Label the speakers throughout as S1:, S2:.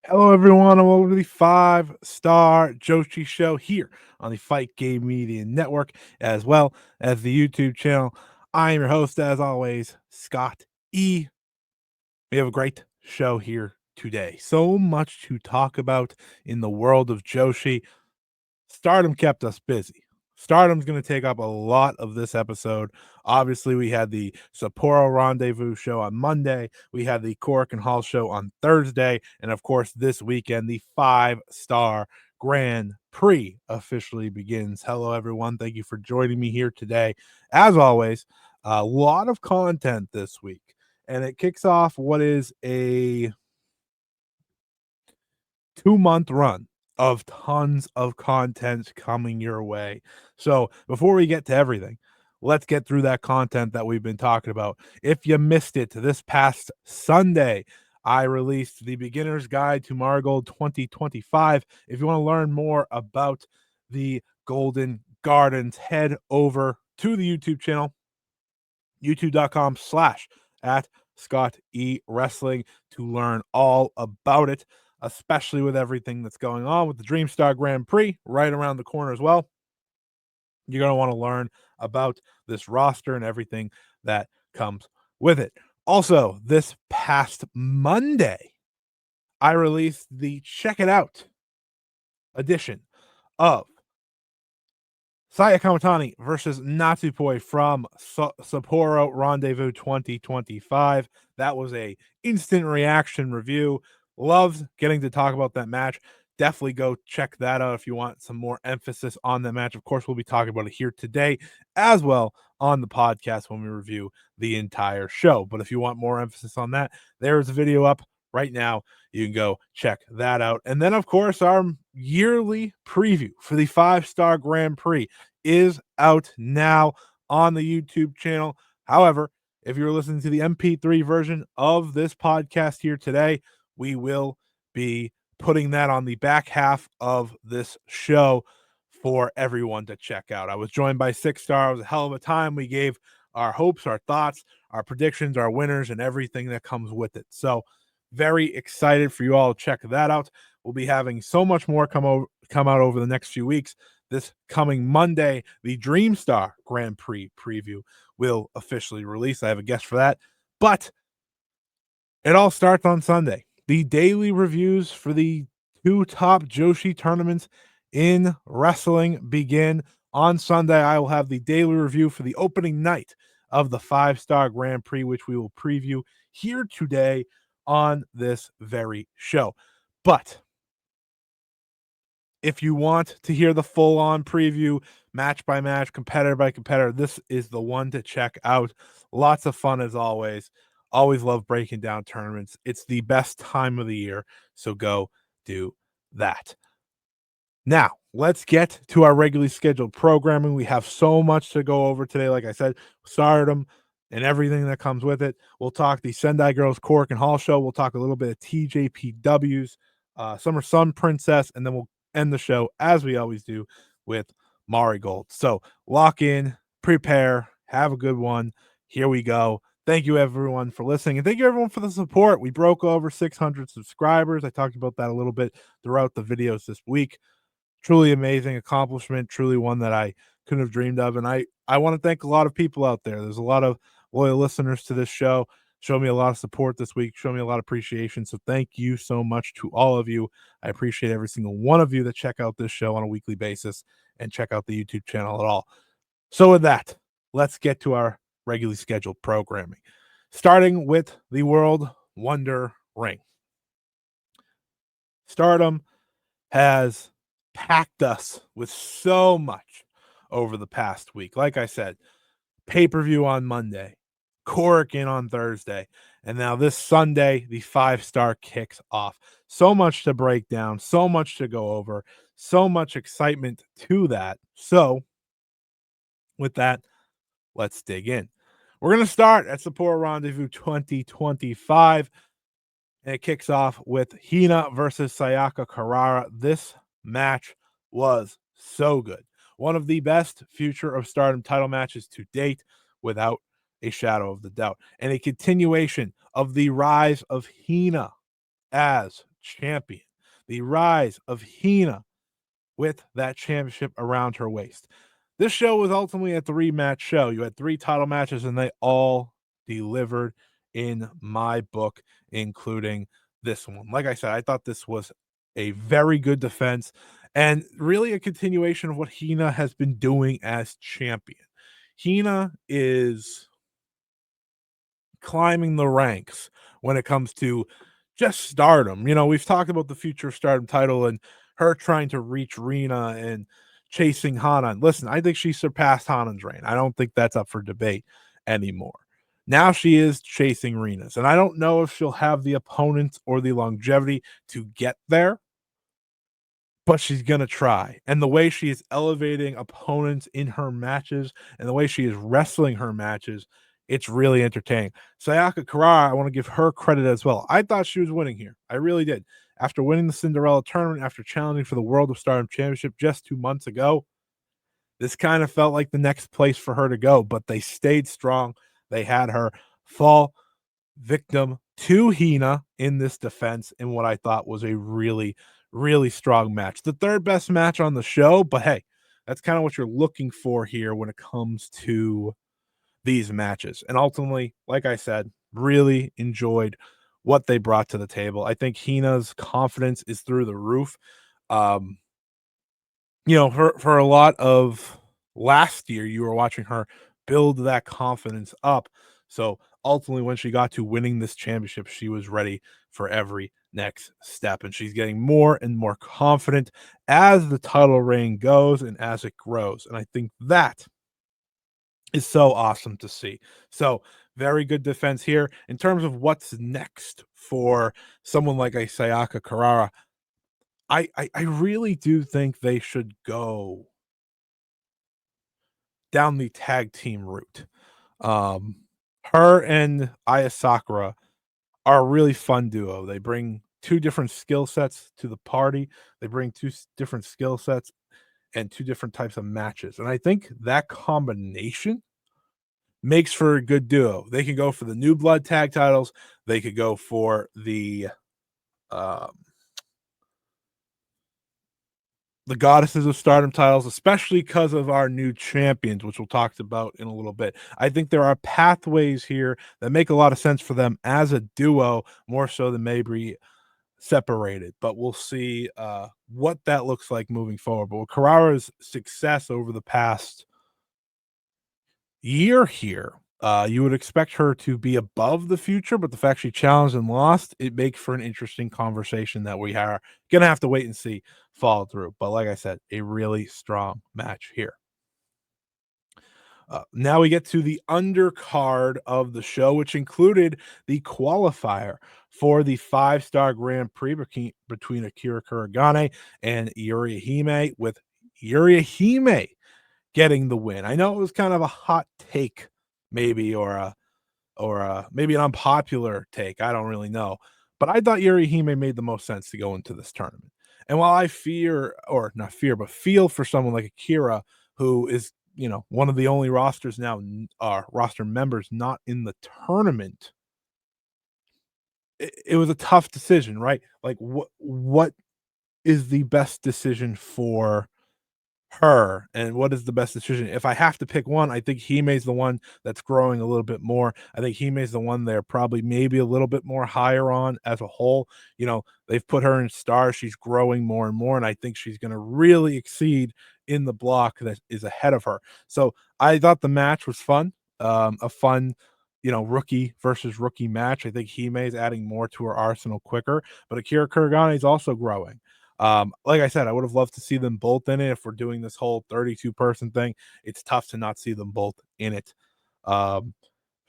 S1: Hello, everyone, and welcome to the Five Star Joshi Show here on the Fight Game Media Network, as well as the YouTube channel. I am your host, as always, Scott E. We have a great show here today. So much to talk about in the world of Joshi. Stardom kept us busy. Stardom's going to take up a lot of this episode. Obviously, we had the Sapporo Rendezvous show on Monday. We had the Korakuen Hall show on Thursday. And of course, this weekend, the Five Star Grand Prix officially begins. Hello, everyone. Thank you for joining me here today. As always, a lot of content this week. And it kicks off what is a 2-month run of tons of content coming your way. So before we get to everything, let's get through that content that we've been talking about. If you missed it, this past Sunday, I released the Beginner's Guide to Marigold 2025. If you want to learn more about the Golden Gardens, head over to the YouTube channel, youtube.com/at Scott E Wrestling to learn all about it, especially with everything that's going on with the Dreamstar Grand Prix right around the corner as well. You're going to want to learn about this roster and everything that comes with it. Also, this past Monday, I released the Check It Out edition of Saya Kamatani versus Natsupoi from Sapporo Rendezvous 2025. That was a instant reaction review. Loved getting to talk about that match. Definitely go check that out if you want some more emphasis on that match. Of course, we'll be talking about it here today as well on the podcast when we review the entire show. But if you want more emphasis on that, there's a video up right now. You can go check that out. And then, of course, our yearly preview for the 5-Star Grand Prix is out now on the YouTube channel. However, if you're listening to the MP3 version of this podcast here today, we will be putting that on the back half of this show for everyone to check out. I was joined by 6-Star. It was a hell of a time. We gave our hopes, our thoughts, our predictions, our winners, and everything that comes with it. So very excited for you all to check that out. We'll be having so much more come out over the next few weeks. This coming Monday, the Dreamstar Grand Prix preview will officially release. I have a guest for that. But it all starts on Sunday. The daily reviews for the 2 top Joshi tournaments in wrestling begin on Sunday. I will have the daily review for the opening night of the 5-Star Grand Prix, which we will preview here today on this very show. But if you want to hear the full-on preview, match by match, competitor by competitor, this is the one to check out. Lots of fun as always. Always love breaking down tournaments. It's the best time of the year, so go do that. Now, let's get to our regularly scheduled programming. We have so much to go over today. Like I said, Stardom and everything that comes with it. We'll talk the Sendai Girls Korakuen Hall show. We'll talk a little bit of TJPW's Summer Sun Princess, and then we'll end the show, as we always do, with Marigold. So lock in, prepare, have a good one. Here we go. Thank you, everyone, for listening, and thank you, everyone, for the support. We broke over 600 subscribers. I talked about that a little bit throughout the videos this week. Truly amazing accomplishment, truly one that I couldn't have dreamed of. And I want to thank a lot of people out there. There's a lot of loyal listeners to this show. Show me a lot of support this week. Show me a lot of appreciation. So thank you so much to all of you. I appreciate every single one of you that check out this show on a weekly basis and check out the YouTube channel at all. So with that, let's get to our regularly scheduled programming, starting with the World Wonder Ring. Stardom has packed us with so much over the past week. Like I said, pay-per-view on Monday, Korakuen on Thursday, and now this Sunday, the 5-Star kicks off. So much to break down, so much to go over, so much excitement to that. So with that, let's dig in. We're going to start at Sapporo Rendezvous 2025, and it kicks off with Hina versus Sayaka Kurara. This match was so good. One of the best Future of Stardom title matches to date, without a shadow of the doubt. And a continuation of the rise of Hina as champion. The rise of Hina with that championship around her waist. This show was ultimately a 3-match show. You had 3 title matches, and they all delivered in my book, including this one. Like I said, I thought this was a very good defense and really a continuation of what Hina has been doing as champion. Hina is climbing the ranks when it comes to just stardom. You know, we've talked about the future stardom title and her trying to reach Rina and chasing Hana. And listen, I think she surpassed Hana's reign. I don't think that's up for debate anymore. Now she is chasing Rina's, and I don't know if she'll have the opponents or the longevity to get there, but she's going to try. And the way she is elevating opponents in her matches and the way she is wrestling her matches, it's really entertaining. Sayaka Kurara, I want to give her credit as well. I thought she was winning here. I really did. After winning the Cinderella tournament, after challenging for the World of Stardom Championship just 2 months ago, this kind of felt like the next place for her to go, but they stayed strong. They had her fall victim to Hina in this defense in what I thought was a really, really strong match. The third best match on the show, but hey, that's kind of what you're looking for here when it comes to these matches. And ultimately, like I said, really enjoyed what they brought to the table. I think Hina's confidence is through the roof. Um, for a lot of last year, you were watching her build that confidence up. So ultimately, when she got to winning this championship, she was ready for every next step. And she's getting more and more confident as the title reign goes and as it grows. And I think that is so awesome to see. So very good defense here. In terms of what's next for someone like a Sayaka Kurara, I really do think they should go down the tag team route. Um, her and Aya Sakura are a really fun duo. They bring 2 different skill sets to the party. They bring 2 different skill sets and 2 different types of matches. And I think that combination makes for a good duo. They can go for the new blood tag titles. They could go for um, the Goddesses of Stardom titles, especially because of our new champions, which we'll talk about in a little bit. I think there are pathways here that make a lot of sense for them as a duo, more so than maybe separated. But we'll see what that looks like moving forward. But with Kurara's success over the past year here, you would expect her to be above the future, but the fact she challenged and lost, it makes for an interesting conversation that we are gonna have to wait and see follow through. But like I said, a really strong match here. Now we get to the undercard of the show, which included the qualifier for the 5-star Grand Prix between Akira Kuragane and Yuria Hime, with Yuria Hime getting the win. I know it was kind of a hot take, maybe, or maybe an unpopular take. I don't really know, but I thought Yuria Hime made the most sense to go into this tournament. And while I fear, or not fear, but feel for someone like Akira, who is one of the only rosters now, roster members not in the tournament, it was a tough decision, right? Like, what is the best decision for her, and what is the best decision? If I have to pick one, I think Hime's the one that's growing a little bit more. I think Hime's the one they're probably maybe a little bit more higher on as a whole. They've put her in stars. She's growing more and more, and I think she's going to really exceed in the block that is ahead of her. So I thought the match was fun, a fun, rookie versus rookie match. I think Hime is adding more to her arsenal quicker, but Akira Kuragane is also growing. Like I said, I would have loved to see them both in it. If we're doing this whole 32-person thing, it's tough to not see them both in it. Um,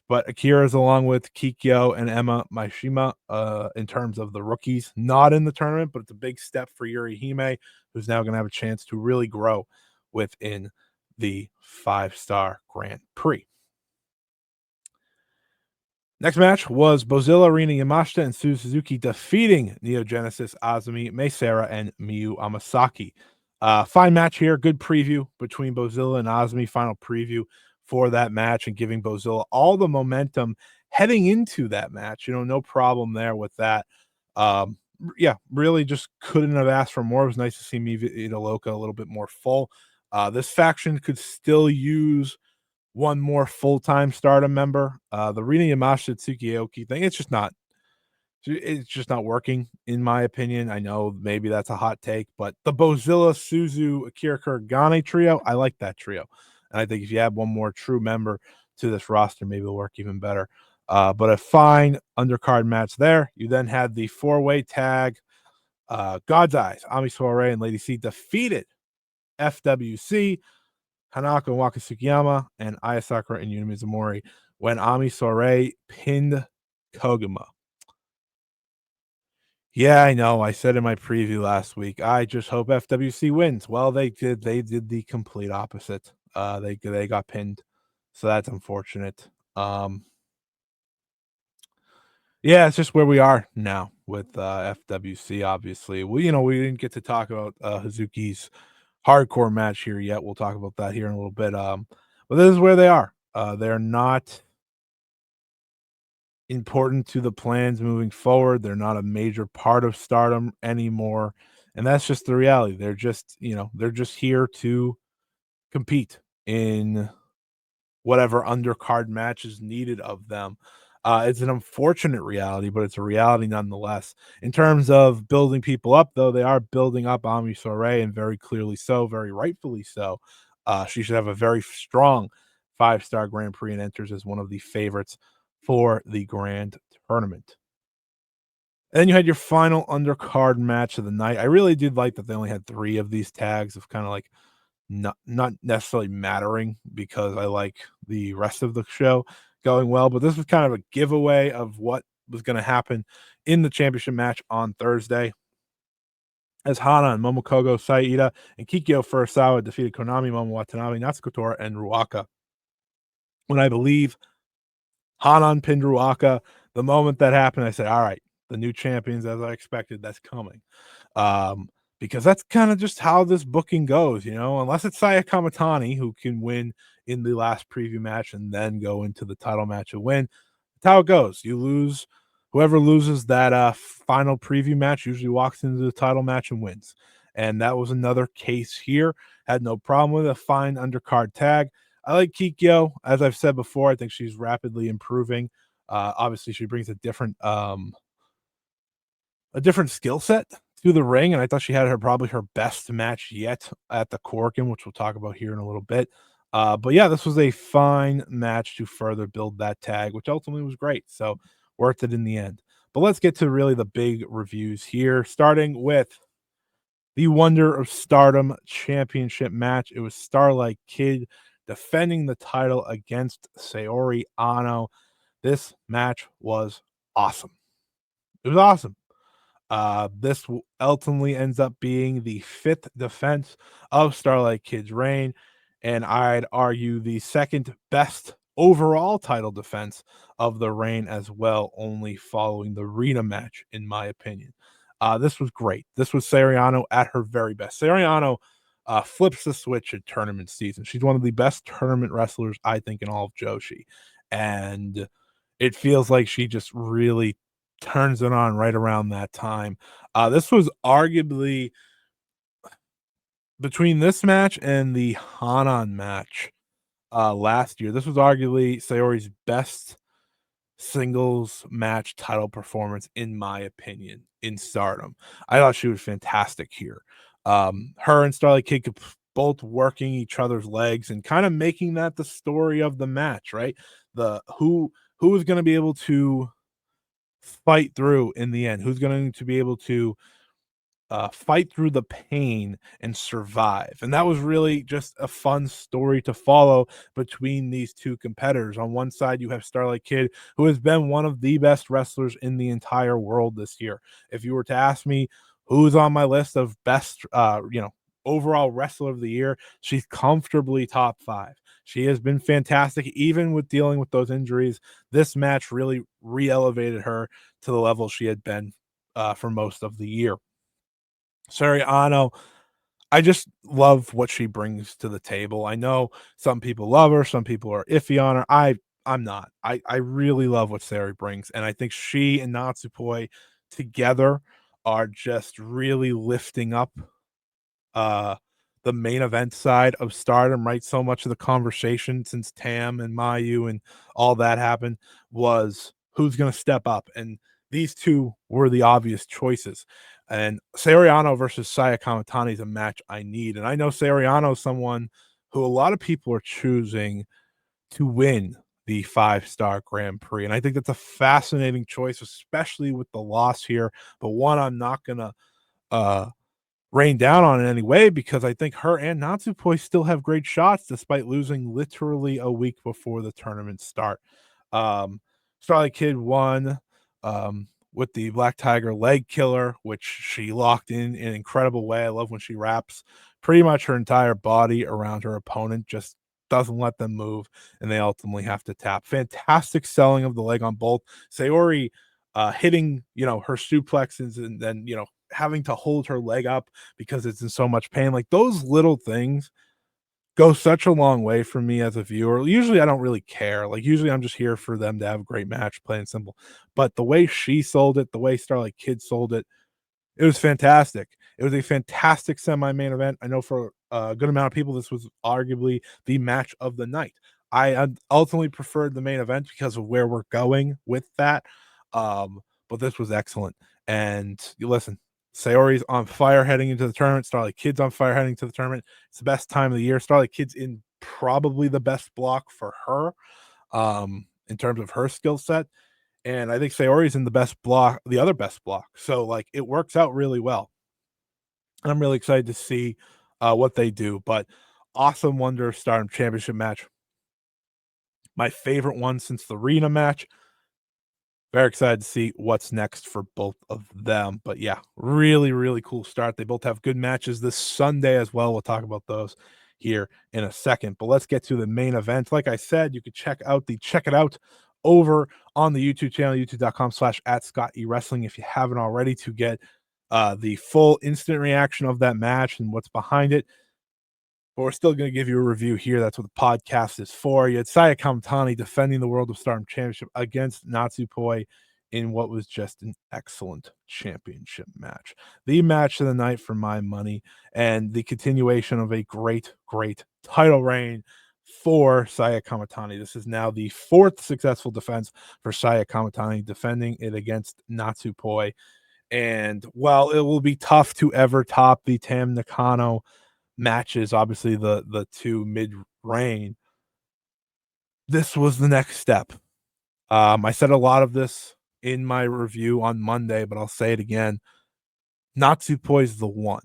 S1: but Akira's along with Kikyo and Emma Maishima in terms of the rookies, not in the tournament, but it's a big step for Yuria Hime, who's now going to have a chance to really grow within the 5-star Grand Prix. Next match was Bozilla, Rina Yamashita, and Su Suzuki defeating Neo Genesis, Azumi, Meisera, and Miyu Amasaki. Fine match here. Good preview between Bozilla and Azumi. Final preview for that match and giving Bozilla all the momentum heading into that match. No problem there with that. yeah, really just couldn't have asked for more. It was nice to see Miva Italoka a little bit more full. This faction could still use one more full-time Stardom member. The Rina Yamashita Tsukiyoki thing, it's just not working, in my opinion. I know maybe that's a hot take, but the Bozilla, Suzu, Akira Kuragane trio, I like that trio. And I think if you add one more true member to this roster, maybe it'll work even better. But a fine undercard match there. You then had the four-way tag. God's Eyes, Ami Soiree, and Lady C defeated FWC, Hanako and Waka Tsukiyama, and Aya Sakura and Yuna Mizumori when Ami Soiree pinned Koguma. Yeah, I know. I said in my preview last week, I just hope FWC wins. Well, they did. They did the complete opposite. They got pinned, so that's unfortunate. Yeah, it's just where we are now with FWC. Obviously, we didn't get to talk about Hazuki's hardcore match here yet. We'll talk about that here in a little bit. But this is where they are. They're not important to the plans moving forward. They're not a major part of Stardom anymore. And that's just the reality. They're just here to compete in whatever undercard match is needed of them. It's an unfortunate reality, but it's a reality nonetheless. In terms of building people up, though, they are building up Ami Soiree, and very clearly so, very rightfully so. She should have a very strong 5-star Grand Prix and enters as one of the favorites for the Grand Tournament. And then you had your final undercard match of the night. I really did like that they only had 3 of these tags of kind of like not necessarily mattering, because I like the rest of the show going well, but this was kind of a giveaway of what was going to happen in the championship match on Thursday, as Hana and Momokogo Saida and Kikyo Furusawa defeated Konami, Momo Watanabe, Natsuko and Ruaka. When I believe Hanan pinned Ruaka, the moment that happened, I said, all right, the new champions, as I expected, that's coming. Because that's kind of just how this booking goes, unless it's Saya Kamatani, who can win in the last preview match and then go into the title match and win. That's how it goes. You lose. Whoever loses that final preview match usually walks into the title match and wins. And that was another case here. Had no problem with a fine undercard tag. I like Kikyo. As I've said before, I think she's rapidly improving. Obviously, she brings a different skill set to the ring, and I thought she had probably her best match yet at the Korakuen, which we'll talk about here in a little bit. But yeah, this was a fine match to further build that tag, which ultimately was great. So worth it in the end. But let's get to really the big reviews here, starting with the Wonder of Stardom Championship match. It was Starlight Kid defending the title against Sori Ano. This match was awesome. It was awesome. This ultimately ends up being the 5th defense of Starlight Kid's reign, and I'd argue the 2nd best overall title defense of the reign as well, only following the Rina match, in my opinion. This was great. This was Sori Ano at her very best. Sori Ano flips the switch at tournament season. She's one of the best tournament wrestlers, I think, in all of Joshi. And it feels like she just really turns it on right around that time. This was arguably, between this match and the Hanan match last year, this was arguably Sayori's best singles match title performance, in my opinion, in Stardom. I thought she was fantastic here. Her and Starlight Kid both working each other's legs and kind of making that the story of the match, right? The who is going to be able to fight through in the end, who's going to be able to fight through the pain and survive. And that was really just a fun story to follow between these two competitors. On one side, you have Starlight Kid, who has been one of the best wrestlers in the entire world this year. If you were to ask me who's on my list of best, overall wrestler of the year, she's comfortably top 5. She has been fantastic, even with dealing with those injuries. This match really re-elevated her to the level she had been for most of the year. Sori Ano, I just love what she brings to the table. I know some people love her, some people are iffy on her. I'm not. I really love what Saori brings, and I think she and Natsupoi together are just really lifting up uh the main event side of Stardom, right? So much of the conversation since Tam and Mayu and all that happened was who's going to step up, and these two were the obvious choices. And Sori Ano versus Saya Kamatani is a match I need, and I know Sori Ano is someone who a lot of people are choosing to win the Five-Star Grand Prix, and I think that's a fascinating choice, especially with the loss here, but one I'm not gonna uh rain down on in any way because I think her and Natsupoi still have great shots despite losing literally a week before the tournament start. Um, Starlight Kid won with the Black Tiger leg killer, which she locked in an incredible way. I love when she wraps pretty much her entire body around her opponent, just doesn't let them move, and they ultimately have to tap. Fantastic selling of the leg on both. Saori hitting, her suplexes and then, having to hold her leg up because it's in so much pain. Like those little things go such a long way for me as a viewer. Usually I don't really care. Like usually I'm just here for them to have a great match, plain and simple. But the way she sold it, the way Starlight Kid sold it, it was fantastic. It was a fantastic semi-main event. I know for a good amount of people, this was arguably the match of the night. I ultimately preferred the main event because of where we're going with that. But this was excellent. And you listen, Saori's on fire heading into the tournament. Starlight Kid's on fire heading to the tournament. It's the best time of the year. Starlight Kid's in probably the best block for her in terms of her skill set. And I think Saori's in the best block, the other best block. So like it works out really well. And I'm really excited to see what they do. But awesome Wonder Stardom Championship match. My favorite one since the arena match. Very excited to see what's next for both of them. But yeah, really, really cool start. They both have good matches this Sunday as well. We'll talk about those here in a second. But let's get to the main event. Like I said, you can check it out over on the YouTube channel, youtube.com/@ScottEWrestling if you haven't already, to get the full instant reaction of that match and what's behind it. But we're still going to give you a review here. That's what the podcast is for. You had Saya Kamatani defending the World of Stardom Championship against Natsupoi in what was just an excellent championship match. The match of the night for my money, and the continuation of a great, great title reign for Saya Kamatani. This is now the fourth successful defense for Saya Kamatani, defending it against Natsupoi. And while it will be tough to ever top the Tam Nakano matches, obviously the two mid-reign, this was the next step. I said a lot of this in my review on Monday, but I'll say it again. Natsupoi is the one.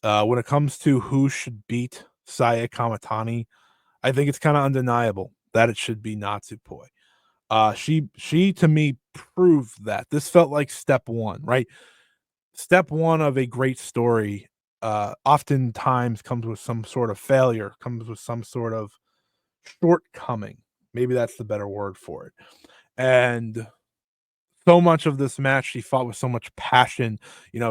S1: When it comes to who should beat Saya Kamatani, I think it's kind of undeniable that it should be Natsupoi. She to me proved that. This felt like step one, right? Step one of a great story oftentimes comes with some sort of failure, comes with some sort of shortcoming. Maybe that's the better word for it. And so much of this match, she fought with so much passion.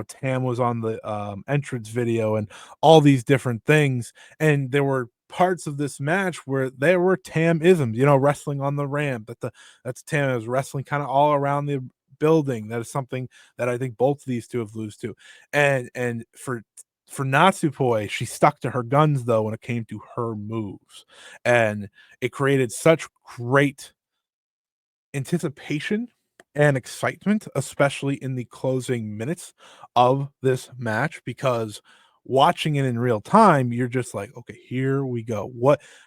S1: Tam was on the entrance video and all these different things. And there were parts of this match where there were Tam-isms, wrestling on the ramp. That's Tam. It was wrestling kind of all around the building. That is something that I think both of these two have lose to. And for Natsupoi, she stuck to her guns though when it came to her moves. And it created such great anticipation and excitement, especially in the closing minutes of this match, because watching it in real time, you're just like, okay, here we go.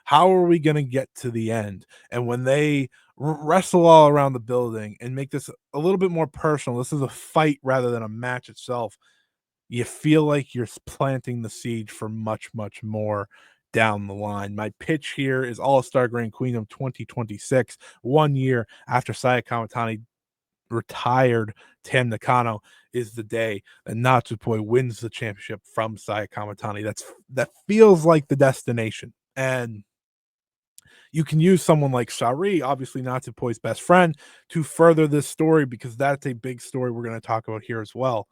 S1: How are we going to get to the end? And when they wrestle all around the building and make this a little bit more personal, this is a fight rather than a match itself. You feel like you're planting the seed for much, much more down the line. My pitch here is All-Star Grand Queendom 2026, 1 year after Saya Kamatani retired Tam Nakano, is the day that Natsupoi wins the championship from Saya Kamatani. That feels like the destination. And you can use someone like Sareee, obviously Natsupoi's best friend, to further this story, because that's a big story we're going to talk about here as well.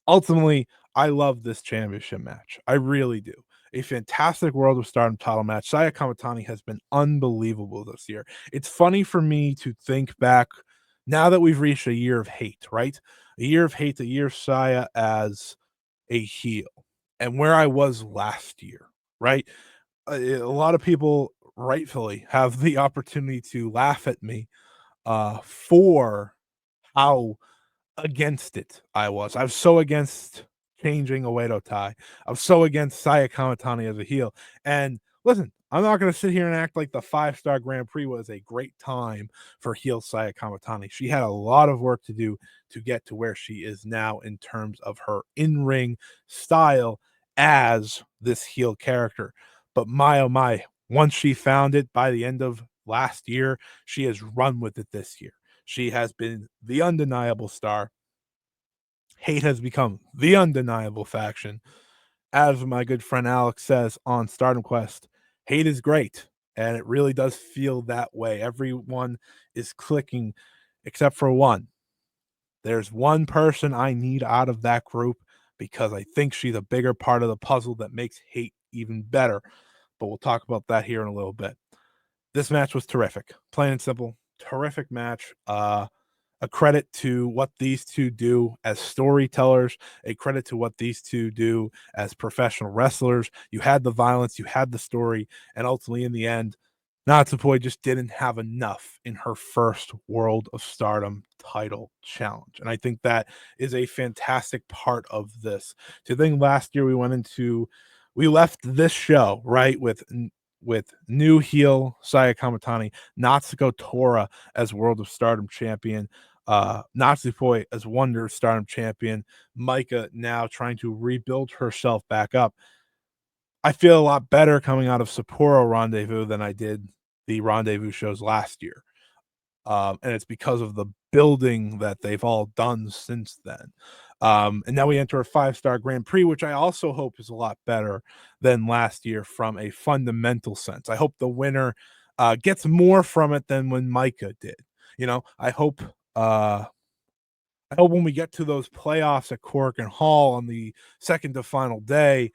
S1: Ultimately, I love this championship match. I really do. A fantastic World of Stardom title match. Saya Kamatani has been unbelievable this year. It's funny for me to think back now that we've reached a year of hate, right? A year of hate, a year of Saya as a heel, and where I was last year, right? A lot of people rightfully have the opportunity to laugh at me for how against it I was. I was so against changing a Oedo tie. I was so against Saya Kamatani as a heel. And listen, I'm not going to sit here and act like the 5-star Grand Prix was a great time for heel Saya Kamatani. She had a lot of work to do to get to where she is now in terms of her in-ring style as this heel character. But my oh my, once she found it by the end of last year, she has run with it this year. She has been the undeniable star. Hate has become the undeniable faction. As my good friend Alex says on Stardom Quest, hate is great. And it really does feel that way. Everyone is clicking except for one. There's one person I need out of that group because I think she's a bigger part of the puzzle that makes hate even better. But we'll talk about that here in a little bit. This match was terrific. Plain and simple. Terrific match. A credit to what these two do as storytellers, a credit to what these two do as professional wrestlers. You had the violence, you had the story, and ultimately in the end, Natsupoi just didn't have enough in her first World of Stardom title challenge. And I think that is a fantastic part of this. To think last year we left this show, right, with new heel Saya Kamatani, Natsuko Tora as World of Stardom champion, Natsupoi as Wonder Stardom champion, Micah now trying to rebuild herself back up. I feel a lot better coming out of Sapporo Rendezvous than I did the Rendezvous shows last year. And it's because of the building that they've all done since then. And now we enter a 5-star Grand Prix, which I also hope is a lot better than last year from a fundamental sense. I hope the winner gets more from it than when Micah did. You know, I hope when we get to those playoffs at Korakuen Hall on the second to final day,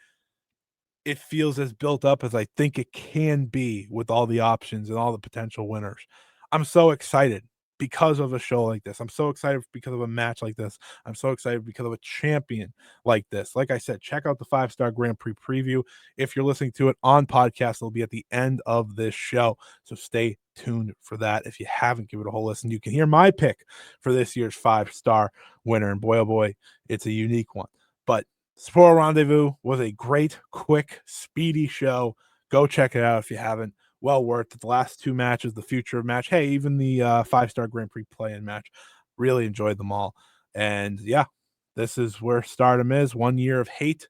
S1: it feels as built up as I think it can be with all the options and all the potential winners. I'm so excited because of a show like this. I'm so excited because of a match like this. I'm so excited because of a champion like this. Like I said, check out the 5-star Grand Prix preview. If you're listening to it on podcast, it'll be at the end of this show. So stay tuned for that. If you haven't, give it a whole listen. You can hear my pick for this year's 5-star winner. And boy, oh boy, it's a unique one. But Sapporo Rendezvous was a great, quick, speedy show. Go check it out if you haven't. Well worth it. The last two matches, the future match, hey, even the 5-star Grand Prix play-in match, really enjoyed them all. And yeah, this is where Stardom is. 1 year of hate,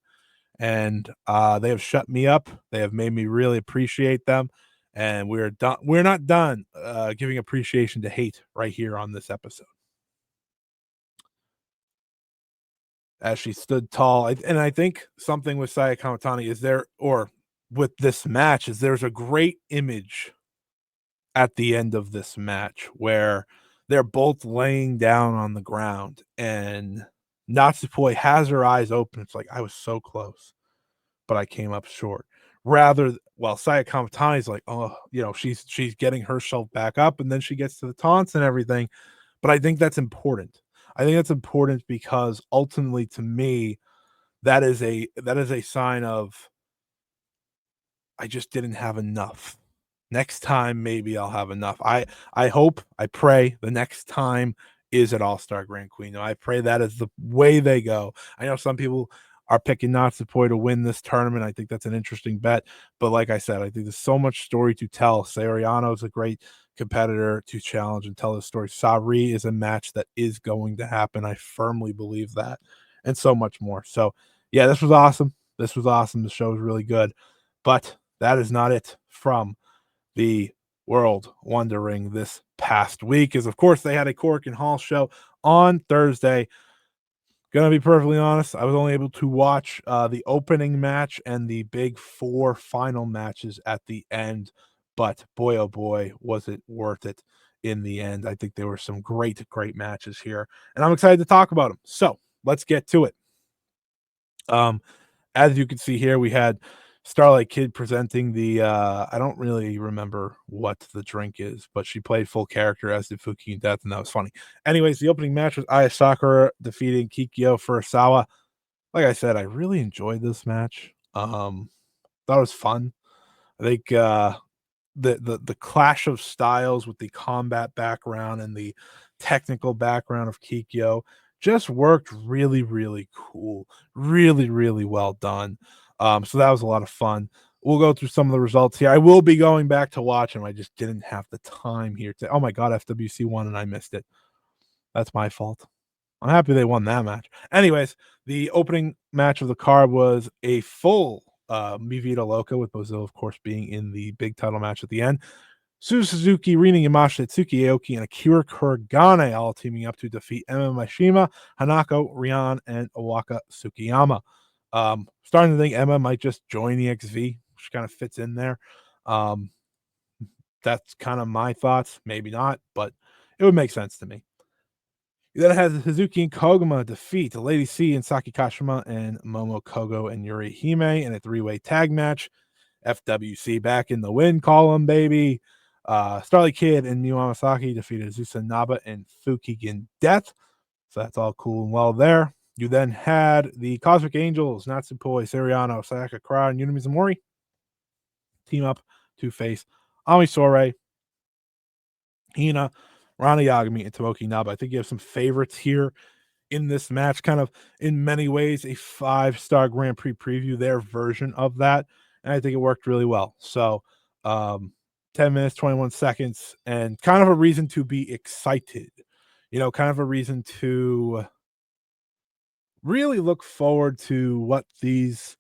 S1: and they have shut me up. They have made me really appreciate them, and we're done. We're not done giving appreciation to hate right here on this episode. As she stood tall. And I think something with Saya Kamatani is there, or with this match, is there's a great image at the end of this match where they're both laying down on the ground and Natsupoi has her eyes open. It's like, I was so close, but I came up short. Well, Saya Kamatani's like, oh, she's getting herself back up, and then she gets to the taunts and everything. But I think that's important. I think that's important because ultimately, to me, that is a sign of I just didn't have enough. Next time, maybe I'll have enough. I hope, I pray the next time is at All-Star Grand Queen. I pray that is the way they go. I know some people are picking Natsupoi to win this tournament. I think that's an interesting bet. But like I said, I think there's so much story to tell. Sori Ano is a great competitor to challenge and tell the story. Sareee is a match that is going to happen. I firmly believe that. And so much more. So yeah, this was awesome. This was awesome. The show was really good. But that is not it from the world wondering this past week. Is of course they had a Korakuen Hall show on Thursday. Gonna be perfectly honest, I was only able to watch the opening match and the big 4 final matches at the end, but boy oh boy was it worth it in the end. I think there were some great matches here, and I'm excited to talk about them. So let's get to it. As you can see here, we had Starlight Kid presenting the I don't really remember what the drink is, but she played full character as did Fuki and Death, and that was funny. Anyways, the opening match was Aya Sakura defeating Kikyo Furusawa. Like I said, I really enjoyed this match. Thought it was fun. I think the clash of styles with the combat background and the technical background of Kikyo just worked really, really cool. Really, really well done. So that was a lot of fun. We'll go through some of the results here. I will be going back to watch them. I just didn't have the time here to. Oh my god, FWC won and I missed it. That's my fault. I'm happy they won that match. Anyways, the opening match of the card was a full Mi Vida Loca, with Bozilla, of course, being in the big title match at the end. Suzuki, Rina Yamashita, Tsuki Aoki, and Akira Kuragane all teaming up to defeat Emma Mishima, Hanako, Ryan, and Owaka Tsukiyama. Starting to think Emma might just join the XV, which kind of fits in there. That's kind of my thoughts. Maybe not, but it would make sense to me. Then it has Hazuki and Koguma defeat Lady C and Saki Kashima and Momo Kogo and Yuri Hime in a three-way tag match. FWC back in the win column, baby. Starlight Kid and Miyu Amasaki defeated Azusa Naba and Fukigen Death. So that's all cool and well there. You then had the Cosmic Angels, Natsupoi, Sori Ano, Sayaka, Kurara, and Yunimizumori team up to face Amisore, Hina, Rana Yagami, and Tomoki Naba. I think you have some favorites here in this match, kind of in many ways a 5-star Grand Prix preview, their version of that. And I think it worked really well. So 10 minutes, 21 seconds, and kind of a reason to be excited. Kind of a reason to really look forward to what these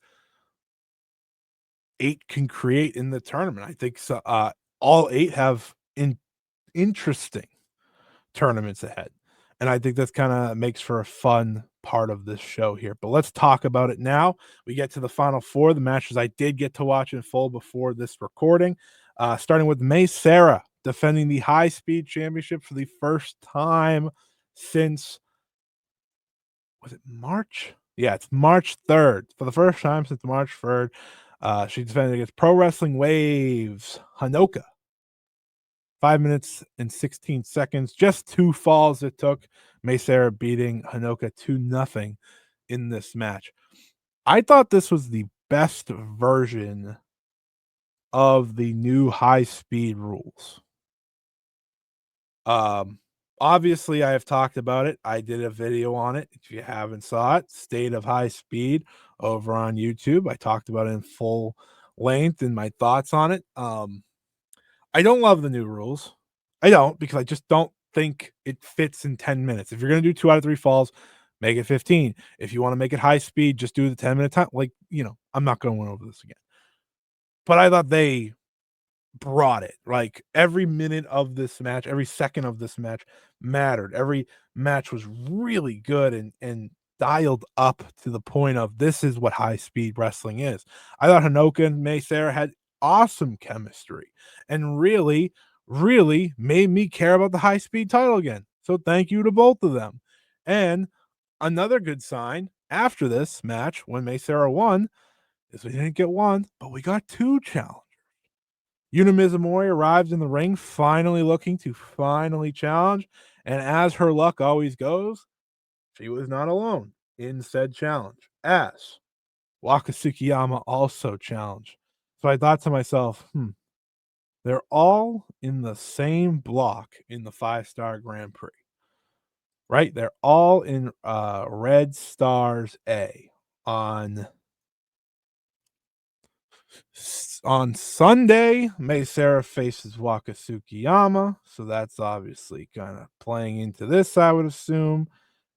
S1: 8 can create in the tournament. I think so, all 8 have interesting tournaments ahead. And I think that's kind of makes for a fun part of this show here. But let's talk about it now. We get to the final 4, the matches I did get to watch in full before this recording. Starting with Mei Seira defending the high speed championship for the first time since, was it March? Yeah, it's March 3rd. For the first time since March 3rd. She defended against Pro Wrestling Waves Hanoka. 5 minutes and 16 seconds. Just 2 falls it took. Mei Seira beating Hanoka 2-0 in this match. I thought this was the best version of the new high speed rules. Obviously I have talked about it. I did a video on it. If you haven't saw it, State of High Speed over on YouTube. I talked about it in full length and my thoughts on it. I don't love the new rules. I don't, because I just don't think it fits in 10 minutes. If you're going to do 2 out of 3 falls, make it 15. If you want to make it high speed, just do the 10-minute time. I'm not going to win over this again. But I thought they brought it. Like, every minute of this match, every second of this match mattered. Every match was really good and dialed up to the point of this is what high speed wrestling is. I thought Hanoka and Mei Seira had awesome chemistry and really made me care about the high speed title again. So thank you to both of them. And another good sign after this match, when Mei Seira won, is we didn't get 1, but we got 2 challengers. Yuna Mizumori arrives in the ring, finally looking to challenge. And as her luck always goes, she was not alone in said challenge, as Waka Tsukiyama also challenged. So I thought to myself, they're all in the same block in the 5-star Grand Prix, right? They're all in Red Stars A. On Sunday, Mei Seira faces Waka Tsukiyama, so that's obviously kind of playing into this, I would assume,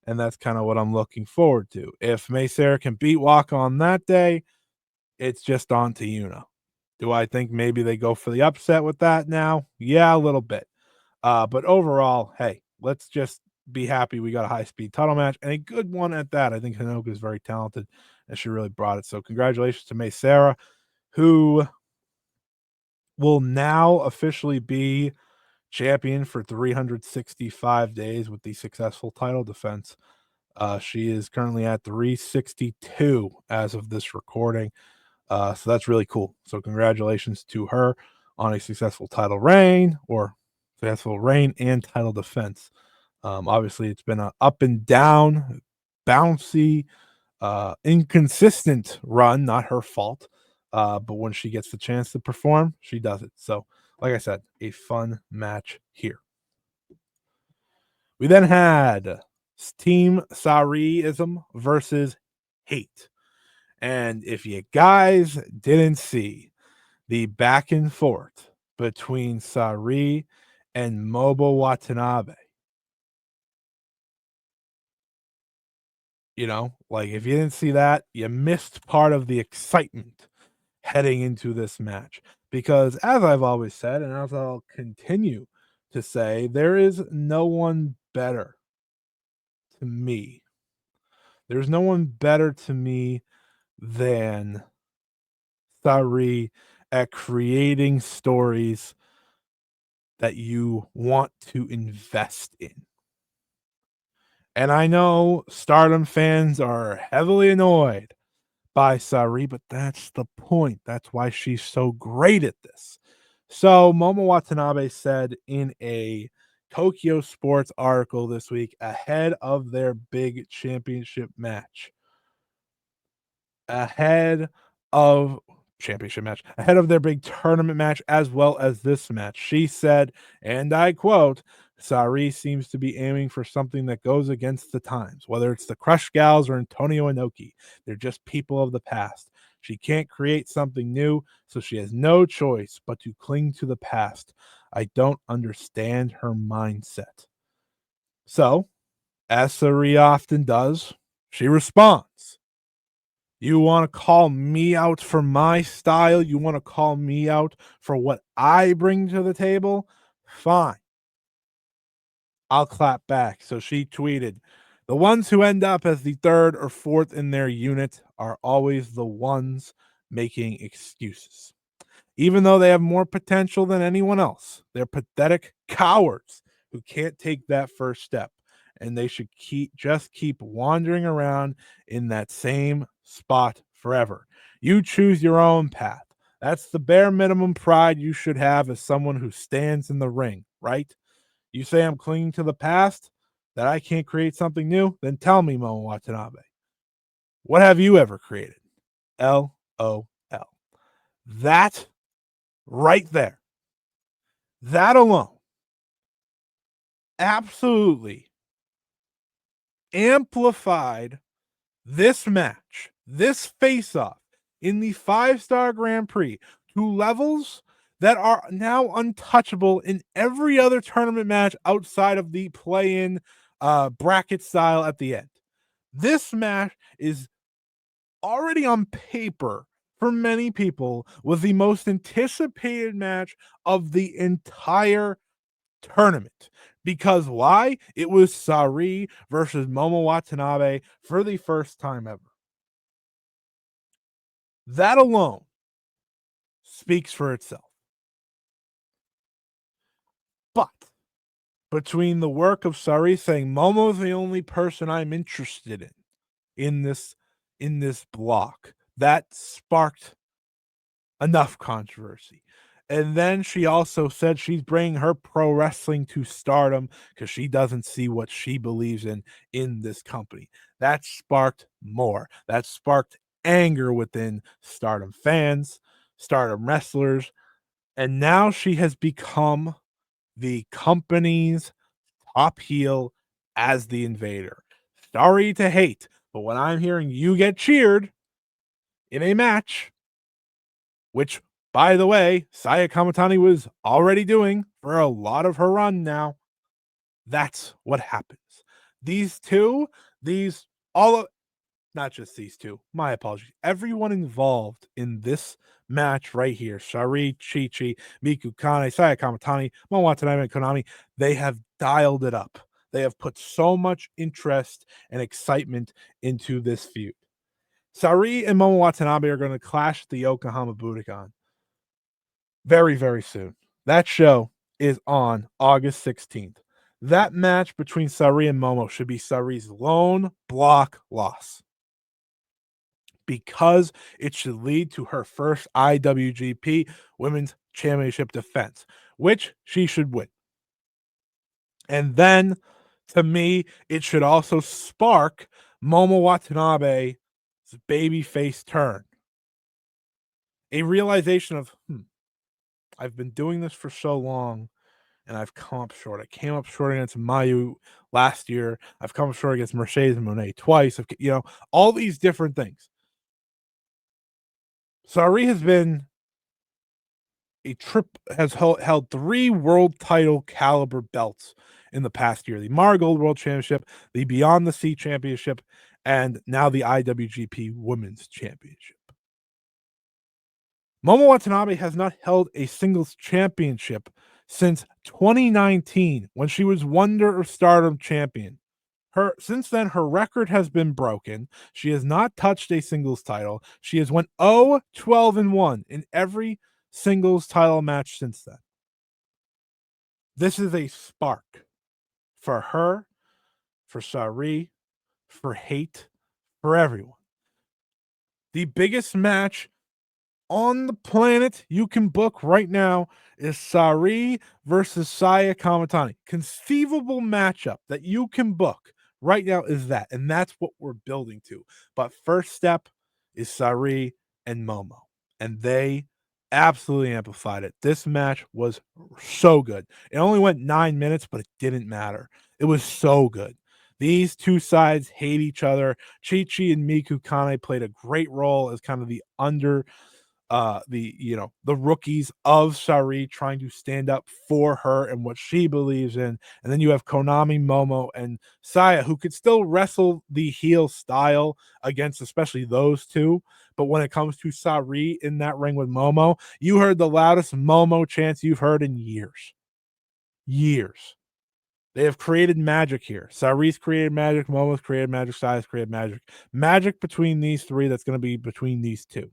S1: and that's kind of what I'm looking forward to. If Mei Seira can beat Waka on that day, it's just on to Yuna. Do I think maybe they go for the upset with that now? Yeah, a little bit. But overall, hey, let's just be happy we got a high-speed title match, and a good one at that. I think Hanoka is very talented, and she really brought it. So congratulations to Mei Seira, who will now officially be champion for 365 days with the successful title defense. She is currently at 362 as of this recording. So that's really cool. So congratulations to her on a successful title reign, or successful reign and title defense. Obviously, it's been a up and down, bouncy, inconsistent run. Not her fault, but when she gets the chance to perform, she does it. So, like I said, a fun match here. We then had Team Sareeism versus H.A.T.E. And if you guys didn't see the back and forth between Sareee and Momo Watanabe, like if you didn't see that, you missed part of the excitement heading into this match. Because as I've always said, and as I'll continue to say, there is no one better to me. There's no one better to me than Sareee at creating stories that you want to invest in. And I know Stardom fans are heavily annoyed by Sareee, but that's the point. That's why she's so great at this. So Momo Watanabe said in a Tokyo Sports article this week ahead of their big championship match, ahead of ahead of their big tournament match, as well as this match. She said, and I quote, Sareee seems to be aiming for something that goes against the times, whether it's the Crush Gals or Antonio Inoki. They're just people of the past. She can't create something new, so she has no choice but to cling to the past. I don't understand her mindset. So, as Sareee often does, she responds. You want to call me out for my style? You want to call me out for what I bring to the table? Fine. I'll clap back. So she tweeted, the ones who end up as the third or fourth in their unit are always the ones making excuses. Even though they have more potential than anyone else, they're pathetic cowards who can't take that first step. And they should keep wandering around in that same spot forever. You choose your own path. That's the bare minimum pride you should have as someone who stands in the ring, right? You say I'm clinging to the past, that I can't create something new, then tell me, Momo Watanabe. What have you ever created? LOL. That right there, that alone, absolutely amplified this match, this face-off in the 5-star Grand Prix to levels that are now untouchable in every other tournament match outside of the play-in bracket style at the end. This match is already on paper for many people was the most anticipated match of the entire tournament. Because why? It was Sareee versus Momo Watanabe for the first time ever. That alone speaks for itself. But between the work of Sareee saying Momo's the only person I'm interested in this block, that sparked enough controversy. And then she also said she's bringing her pro wrestling to Stardom because she doesn't see what she believes in this company. That sparked more. That sparked anger within Stardom fans, Stardom wrestlers, and now she has become the company's top heel as the invader. Sorry to hate, but when I'm hearing you get cheered in a match, which, by the way, Saya Kamatani was already doing for a lot of her run now. That's what happens. These two, not just these two, my apologies. Everyone involved in this match right here, Sareee, Chi-Chi, Miku Kane, Saya Kamatani, Momo Watanabe, and Konami, they have dialed it up. They have put so much interest and excitement into this feud. Sareee and Momo Watanabe are going to clash at the Yokohama Budokan very, very soon. That show is on August 16th. That match between Sareee and Momo should be Saree's lone block loss. because it should lead to her first IWGP Women's Championship defense, which she should win. And then, to me, it should also spark Momo Watanabe's babyface turn. A realization of, I've been doing this for so long, and I've come up short. I came up short against Mayu last year. I've come up short against Mercedes and Monet twice. All these different things. Saori has been has held 3 world title caliber belts in the past year: the Marigold World Championship, the Beyond the Sea Championship, and now the IWGP Women's Championship. Momo Watanabe has not held a singles championship since 2019, when she was Wonder of Stardom champion. Since then, her record has been broken. She has not touched a singles title. She has went 0-12-1 in every singles title match since then. This is a spark for her, for Sareee, for H.A.T.E, for everyone. The biggest match on the planet you can book right now is Sareee versus Saya Kamatani. Conceivable matchup that you can book right now is that, and that's what we're building to. But first step is Sareee and Momo, and they absolutely amplified it. This match was so good. It only went 9 minutes, but it didn't matter. It was so good. These two sides hate each other. Chi-Chi and Miku Kane played a great role as kind of the the rookies of Sareee, trying to stand up for her and what she believes in. And then you have Konami, Momo, and Saia, who could still wrestle the heel style against especially those two. But when it comes to Sareee in that ring with Momo, you heard the loudest Momo chants you've heard in years. They have created magic here. Saree's created magic, Momo's created magic, Saia's created magic. Magic between these three that's going to be between these two.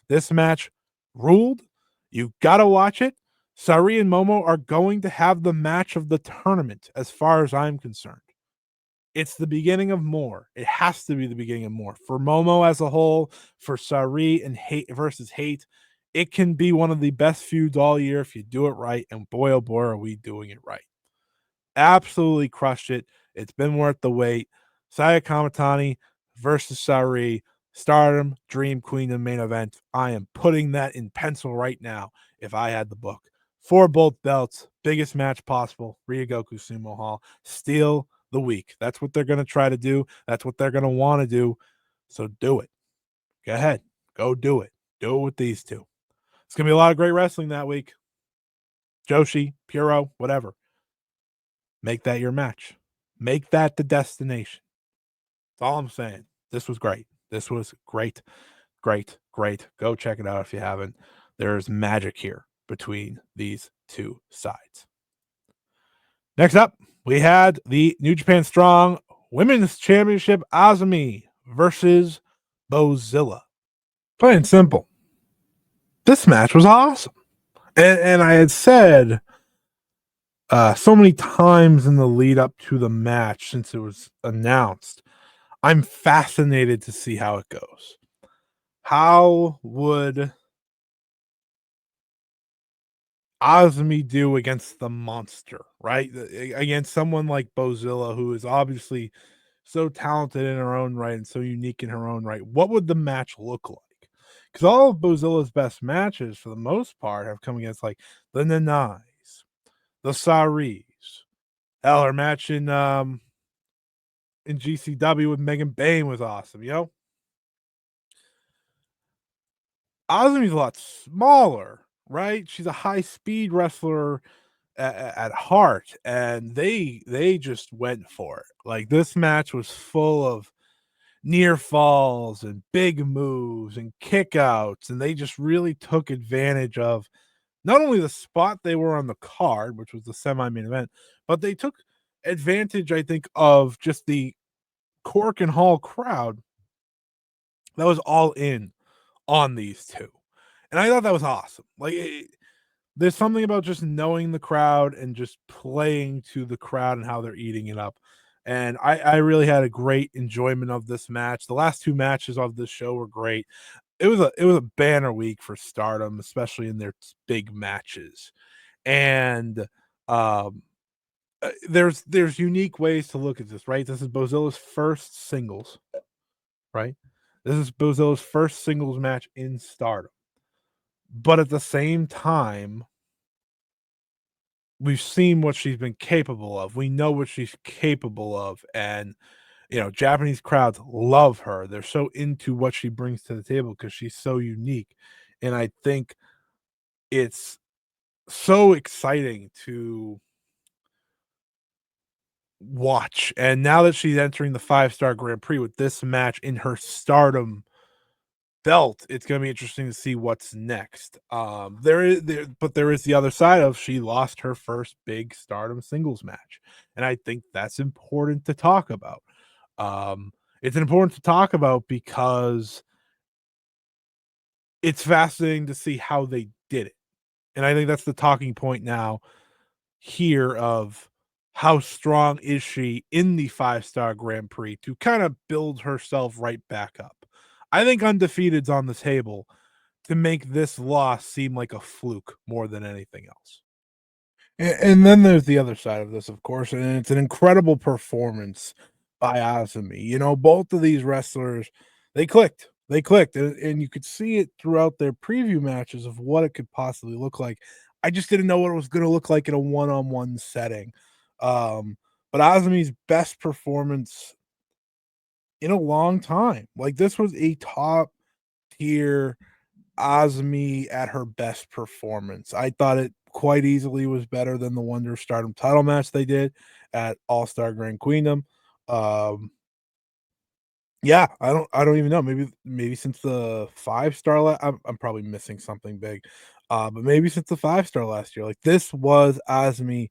S1: This match ruled. You got to watch it. Sareee and Momo are going to have the match of the tournament, as far as I'm concerned. It's the beginning of more. It has to be the beginning of more. For Momo as a whole, for Sareee and H.A.T.E versus H.A.T E, it can be one of the best feuds all year if you do it right. And boy, oh boy, are we doing it right. Absolutely crushed it. It's been worth the wait. Saya Kamatani versus Sareee, Stardom Dream Queen in the main event. I am putting that in pencil right now if I had the book. For both belts, biggest match possible, Ryogoku Sumo Hall. Steal the week. That's what they're going to try to do. That's what they're going to want to do. So do it. Go ahead. Go do it. Do it with these two. It's going to be a lot of great wrestling that week. Joshi, Puro, whatever. Make that your match. Make that the destination. That's all I'm saying. This was great. This was great. Great. Go check it out if you haven't. There's magic here between these two sides. Next up, we had the New Japan Strong Women's Championship, Ozami versus Bozilla. Plain and simple. This match was awesome. And I had said so many times in the lead up to the match since it was announced, I'm fascinated to see how it goes. How would Ozami do against the monster, right? Against someone like Bozilla, who is obviously so talented in her own right and so unique in her own right. What would the match look like? Because all of Bozilla's best matches, for the most part, have come against like the Nanais, the Sarees. Hell, her match in GCW with Megan Bayne was awesome, Ozami's a lot smaller, right? She's a high speed wrestler at heart, and they just went for it. Like, this match was full of near falls and big moves and kickouts, and they just really took advantage of not only the spot they were on the card, which was the semi-main event, but they took advantage, I think, of just the Korakuen Hall crowd that was all in on these two. And I thought that was awesome. Like, there's something about just knowing the crowd and just playing to the crowd and how they're eating it up. And I really had a great enjoyment of this match. The last two matches of this show were great. It was a banner week for Stardom, especially in their big matches. And um there's unique ways to look at this, right? This is Bozilla's first singles, right? This is Bozilla's first singles match in Stardom. But at the same time, we've seen what she's been capable of. We know what she's capable of, and Japanese crowds love her. They're so into what she brings to the table because she's so unique. And I think it's so exciting to watch. And now that she's entering the 5-star Grand Prix with this match in her Stardom belt, it's going to be interesting to see what's next. There is the other side of she lost her first big Stardom singles match, and I think that's important to talk about. It's important to talk about because it's fascinating to see how they did it, and I think that's the talking point now here of how strong is she in the 5-star Grand Prix to kind of build herself right back up. I think undefeated's on the table to make this loss seem like a fluke more than anything else. And then there's the other side of this, of course, and it's an incredible performance by Ozami. Both of these wrestlers, they clicked. They clicked, and you could see it throughout their preview matches of what it could possibly look like. I just didn't know what it was going to look like in a one-on-one setting. But Ozami's best performance in a long time. Like, this was a top tier Ozami at her best performance. I thought it quite easily was better than the Wonder Stardom title match they did at All Star Grand Queendom. Um, yeah, I don't even know. Maybe since the 5-star I'm probably missing something big. But maybe since the 5-star last year. Like, this was Ozami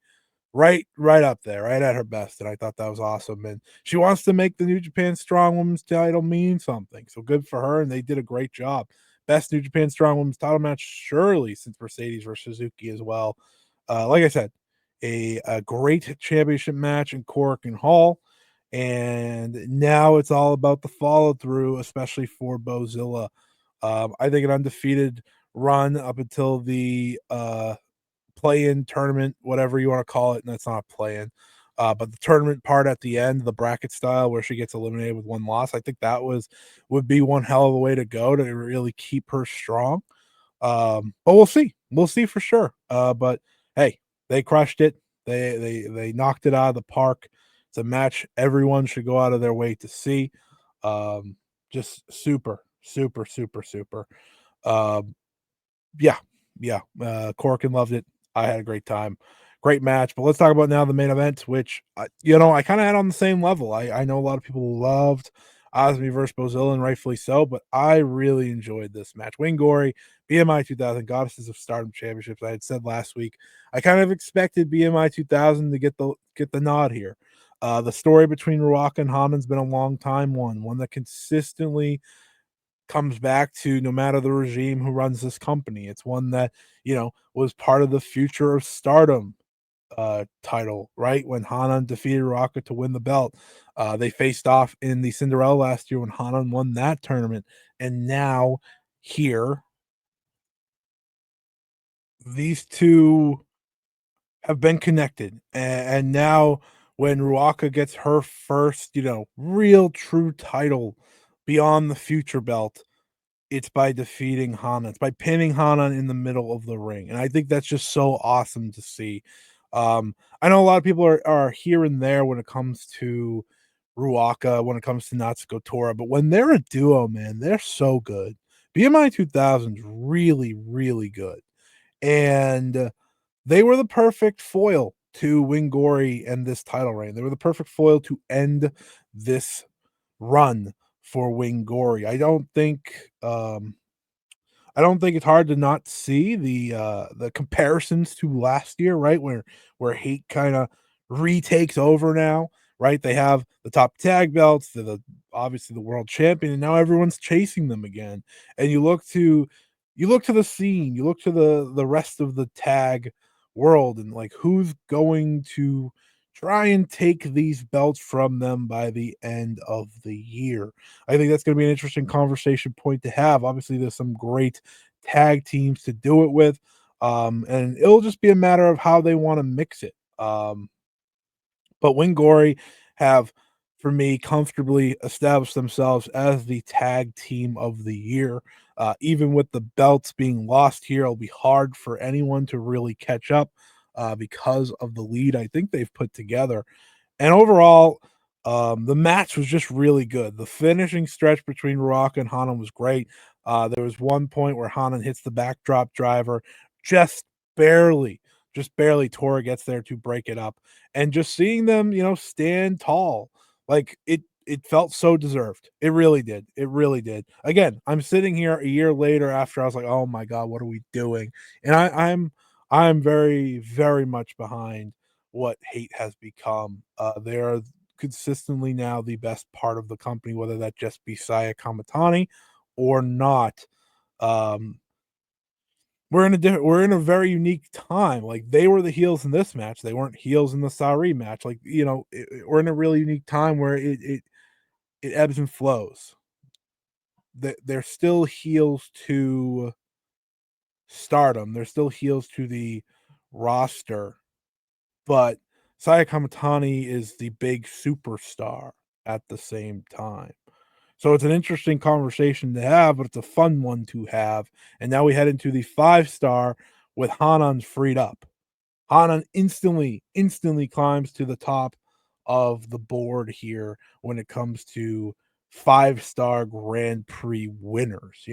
S1: right up there, right at her best, and I thought that was awesome, and she wants to make the New Japan Strong Women's title mean something, so good for her, and they did a great job. Best New Japan Strong Women's title match surely since Mercedes versus Suzuki as well. Like I said, a great championship match in Korakuen Hall, and now it's all about the follow through, especially for Bozilla. I think an undefeated run up until the play-in tournament, whatever you want to call it, and that's not a play-in. But the tournament part at the end, the bracket style where she gets eliminated with one loss, I think that would be one hell of a way to go to really keep her strong. But we'll see. We'll see for sure. But hey, they crushed it. They knocked it out of the park. It's a match everyone should go out of their way to see. Just super, super, super, super. Um, yeah, yeah. Corkin loved it. I had a great time. Great match. But let's talk about now the main event, which I kind of had on the same level. I know a lot of people loved Ozmi versus Bozilla, and rightfully so, but I really enjoyed this match. Wingori, BMI 2000, Goddesses of Stardom Championships. I had said last week, I kind of expected BMI 2000 to get the nod here. The story between Ruaka and Hamon's been a long time one that consistently comes back to no matter the regime who runs this company. It's one that, was part of the Future of Stardom title, right? When Hanan defeated Ruaka to win the belt. They faced off in the Cinderella last year when Hanan won that tournament. And now here, these two have been connected. And now when Ruaka gets her first, real true title beyond the future belt, it's by defeating Hana. It's by pinning Hana in the middle of the ring. And I think that's just so awesome to see. I know a lot of people are here and there when it comes to Ruaka, when it comes to Natsuko Tora, but when they're a duo, man, they're so good. BMI 2000 is really, really good. And they were the perfect foil to Wingori and this title reign. They were the perfect foil to end this run for Wingori. I don't think it's hard to not see the comparisons to last year, right? Where Hate kind of retakes over now, right? They have the top tag belts, obviously the world champion, and now everyone's chasing them again. And you look to the scene, you look to the rest of the tag world, and like who's going to try and take these belts from them by the end of the year. I think that's going to be an interesting conversation point to have. Obviously, there's some great tag teams to do it with, and it'll just be a matter of how they want to mix it. But Wingori have, for me, comfortably established themselves as the tag team of the year. Even with the belts being lost here, it'll be hard for anyone to really catch up because of the lead I think they've put together. And overall, the match was just really good. The finishing stretch between Ruaka and Hana was great. There was one point where Hana hits the backdrop driver just barely, just barely. Tora gets there to break it up, and just seeing them, stand tall, like it felt so deserved. It really did. It really did. Again, I'm sitting here a year later after I was like, oh my god, what are we doing? And I'm very, very much behind what H.A.T.E has become. They are consistently now the best part of the company, whether that just be Saya Kamatani or not. Um, we're in a very unique time. Like, they were the heels in this match. They weren't heels in the Saori match. Like, we're in a really unique time where it ebbs and flows. They're still heels to Stardom. They're still heels to the roster, but Saya Kamatani is the big superstar at the same time. So it's an interesting conversation to have, but it's a fun one to have. And now we head into the 5-star with Hanan freed up. Hanan instantly climbs to the top of the board here when it comes to 5-star Grand Prix winners.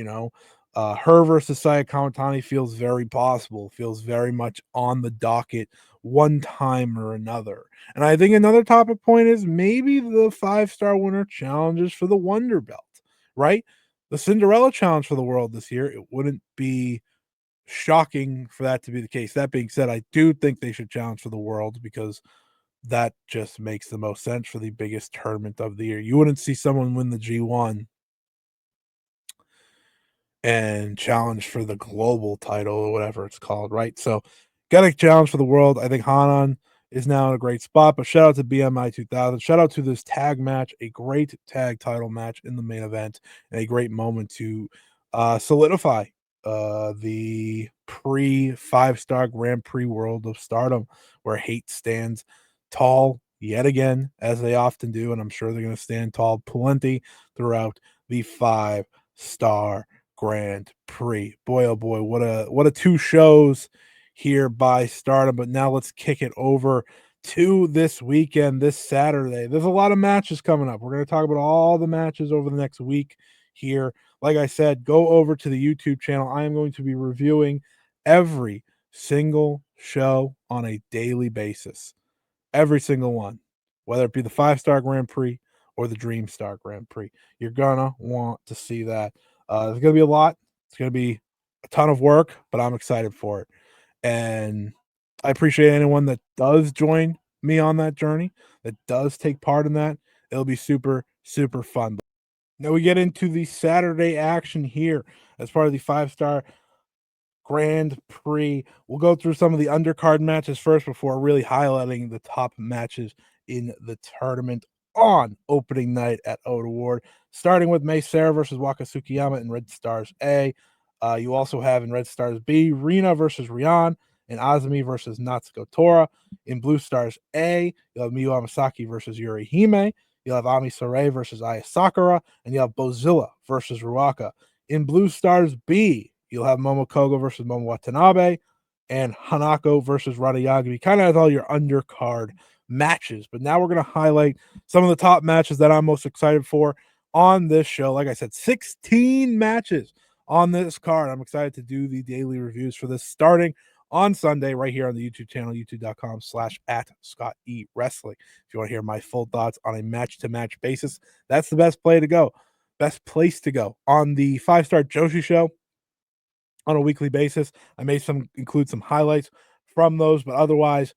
S1: Her versus Saya Kamatani feels very possible, feels very much on the docket one time or another. And I think another topic point is maybe the 5-star winner challenges for the Wonder Belt, right? The Cinderella challenge for the world this year. It wouldn't be shocking for that to be the case. That being said, I do think they should challenge for the world because that just makes the most sense for the biggest tournament of the year. You wouldn't see someone win the G1 and challenge for the global title or whatever it's called, right? So, got a challenge for the world. I think Hanan is now in a great spot, but shout out to BMI 2000. Shout out to this tag match, a great tag title match in the main event, and a great moment to solidify the pre 5-star Grand Prix World of Stardom, where H.A.T E stands tall yet again, as they often do, and I'm sure they're going to stand tall plenty throughout the 5-star Grand Prix. Boy, oh boy, what a 2 shows here by Stardom. But now let's kick it over to this weekend, this Saturday. There's a lot of matches coming up. We're going to talk about all the matches over the next week here. Like I said, go over to the YouTube channel. I am going to be reviewing every single show on a daily basis. Every single one, whether it be the 5-star Grand Prix or the Dream Star Grand Prix. You're gonna want to see that. There's gonna be a lot. It's gonna be a ton of work, but I'm excited for it. And I appreciate anyone that does join me on that journey, that does take part in that. It'll be super, super fun. Now we get into the Saturday action here as part of the 5-star Grand Prix. We'll go through some of the undercard matches first before really highlighting the top matches in the tournament on opening night at Ode Award, starting with May Sarah versus Waka Tsukiyama in Red Stars A. You also have in Red Stars B, Rina versus Rian, and Ozami versus Natsuko Tora. In Blue Stars A, you'll have Miyu Amasaki versus Yuri Hime. You'll have Ami Sareee versus Aya Sakura, and you'll have Bozilla versus Ruaka. In Blue Stars B, you'll have Momo Kogo versus Momo Watanabe and Hanako versus Radayagami. Kind of has all your undercard matches. But now we're going to highlight some of the top matches that I'm most excited for on this show. Like I said, 16 matches on this card. I'm excited to do the daily reviews for this starting on Sunday right here on the YouTube channel, youtube.com/@ScottEWrestling. If you want to hear my full thoughts on a match-to-match basis, that's the best play to go. Best place to go. On the 5-Star Joshi Show on a weekly basis, I may include some highlights from those, but otherwise,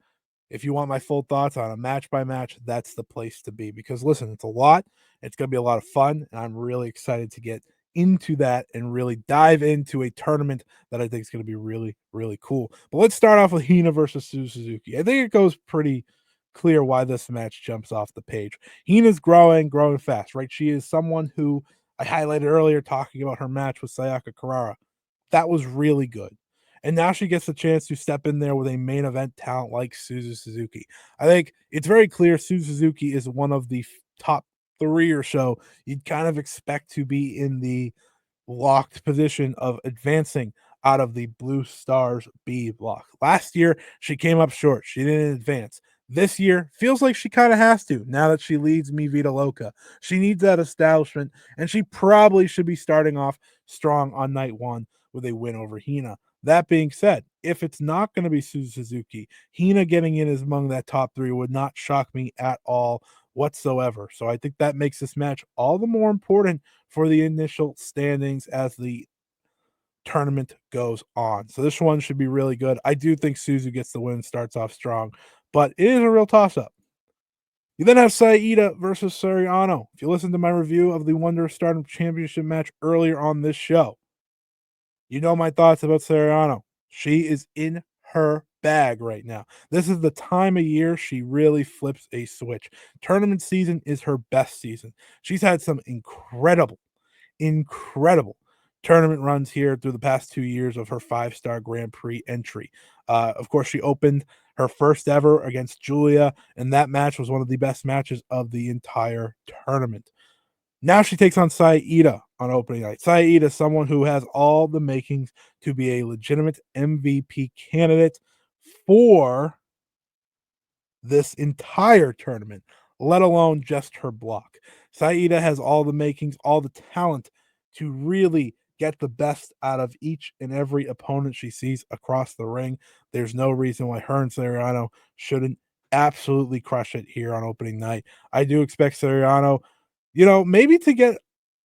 S1: if you want my full thoughts on a match by match, that's the place to be. Because listen, it's a lot. It's going to be a lot of fun, and I'm really excited to get into that and really dive into a tournament that I think is going to be really, really cool. But let's start off with Hina versus Suzuki. I think it goes pretty clear why this match jumps off the page. Hina's growing fast, right? She is someone who I highlighted earlier talking about her match with Sayaka Kurara. That was really good. And now she gets the chance to step in there with a main event talent like Suzu Suzuki. I think it's very clear Suzu Suzuki is one of the top 3 or so you'd kind of expect to be in the locked position of advancing out of the Blue Stars B block. Last year, she came up short. She didn't advance. This year, feels like she kind of has to now that she leads Mi Vida Loca. She needs that establishment, and she probably should be starting off strong on night 1 with a win over Hina. That being said, if it's not going to be Suzu Suzuki, Hina getting in as among that top 3 would not shock me at all whatsoever. So I think that makes this match all the more important for the initial standings as the tournament goes on. So this one should be really good. I do think Suzu gets the win, starts off strong, but it is a real toss-up. You then have Saida versus Sori Ano. If you listen to my review of the Wonder of Stardom Championship match earlier on this show, you know my thoughts about Sori Ano. She is in her bag right now. This is the time of year she really flips a switch. Tournament season is her best season. She's had some incredible tournament runs here through the past 2 years of her 5-star Grand Prix entry. Of course, she opened her first ever against Julia, and that match was one of the best matches of the entire tournament. Now she takes on Saida on opening night. Saida is someone who has all the makings to be a legitimate MVP candidate for this entire tournament, let alone just her block. Saida has all the makings, all the talent to really get the best out of each and every opponent she sees across the ring. There's no reason why her and Sori Ano shouldn't absolutely crush it here on opening night. I do expect Sori Ano, maybe to get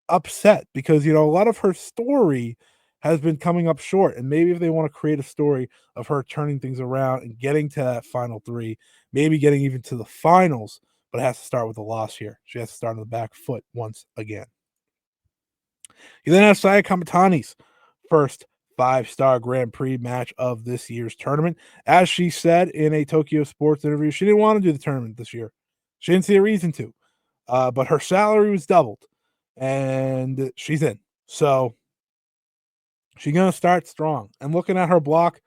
S1: upset because, a lot of her story has been coming up short. And maybe if they want to create a story of her turning things around and getting to that final 3, maybe getting even to the finals, but it has to start with a loss here. She has to start on the back foot once again. You then have Saya Kamatani's first 5-star Grand Prix match of this year's tournament. As she said in a Tokyo Sports interview, she didn't want to do the tournament this year. She didn't see a reason to, but her salary was doubled, and she's in. So she's going to start strong. And looking at her block,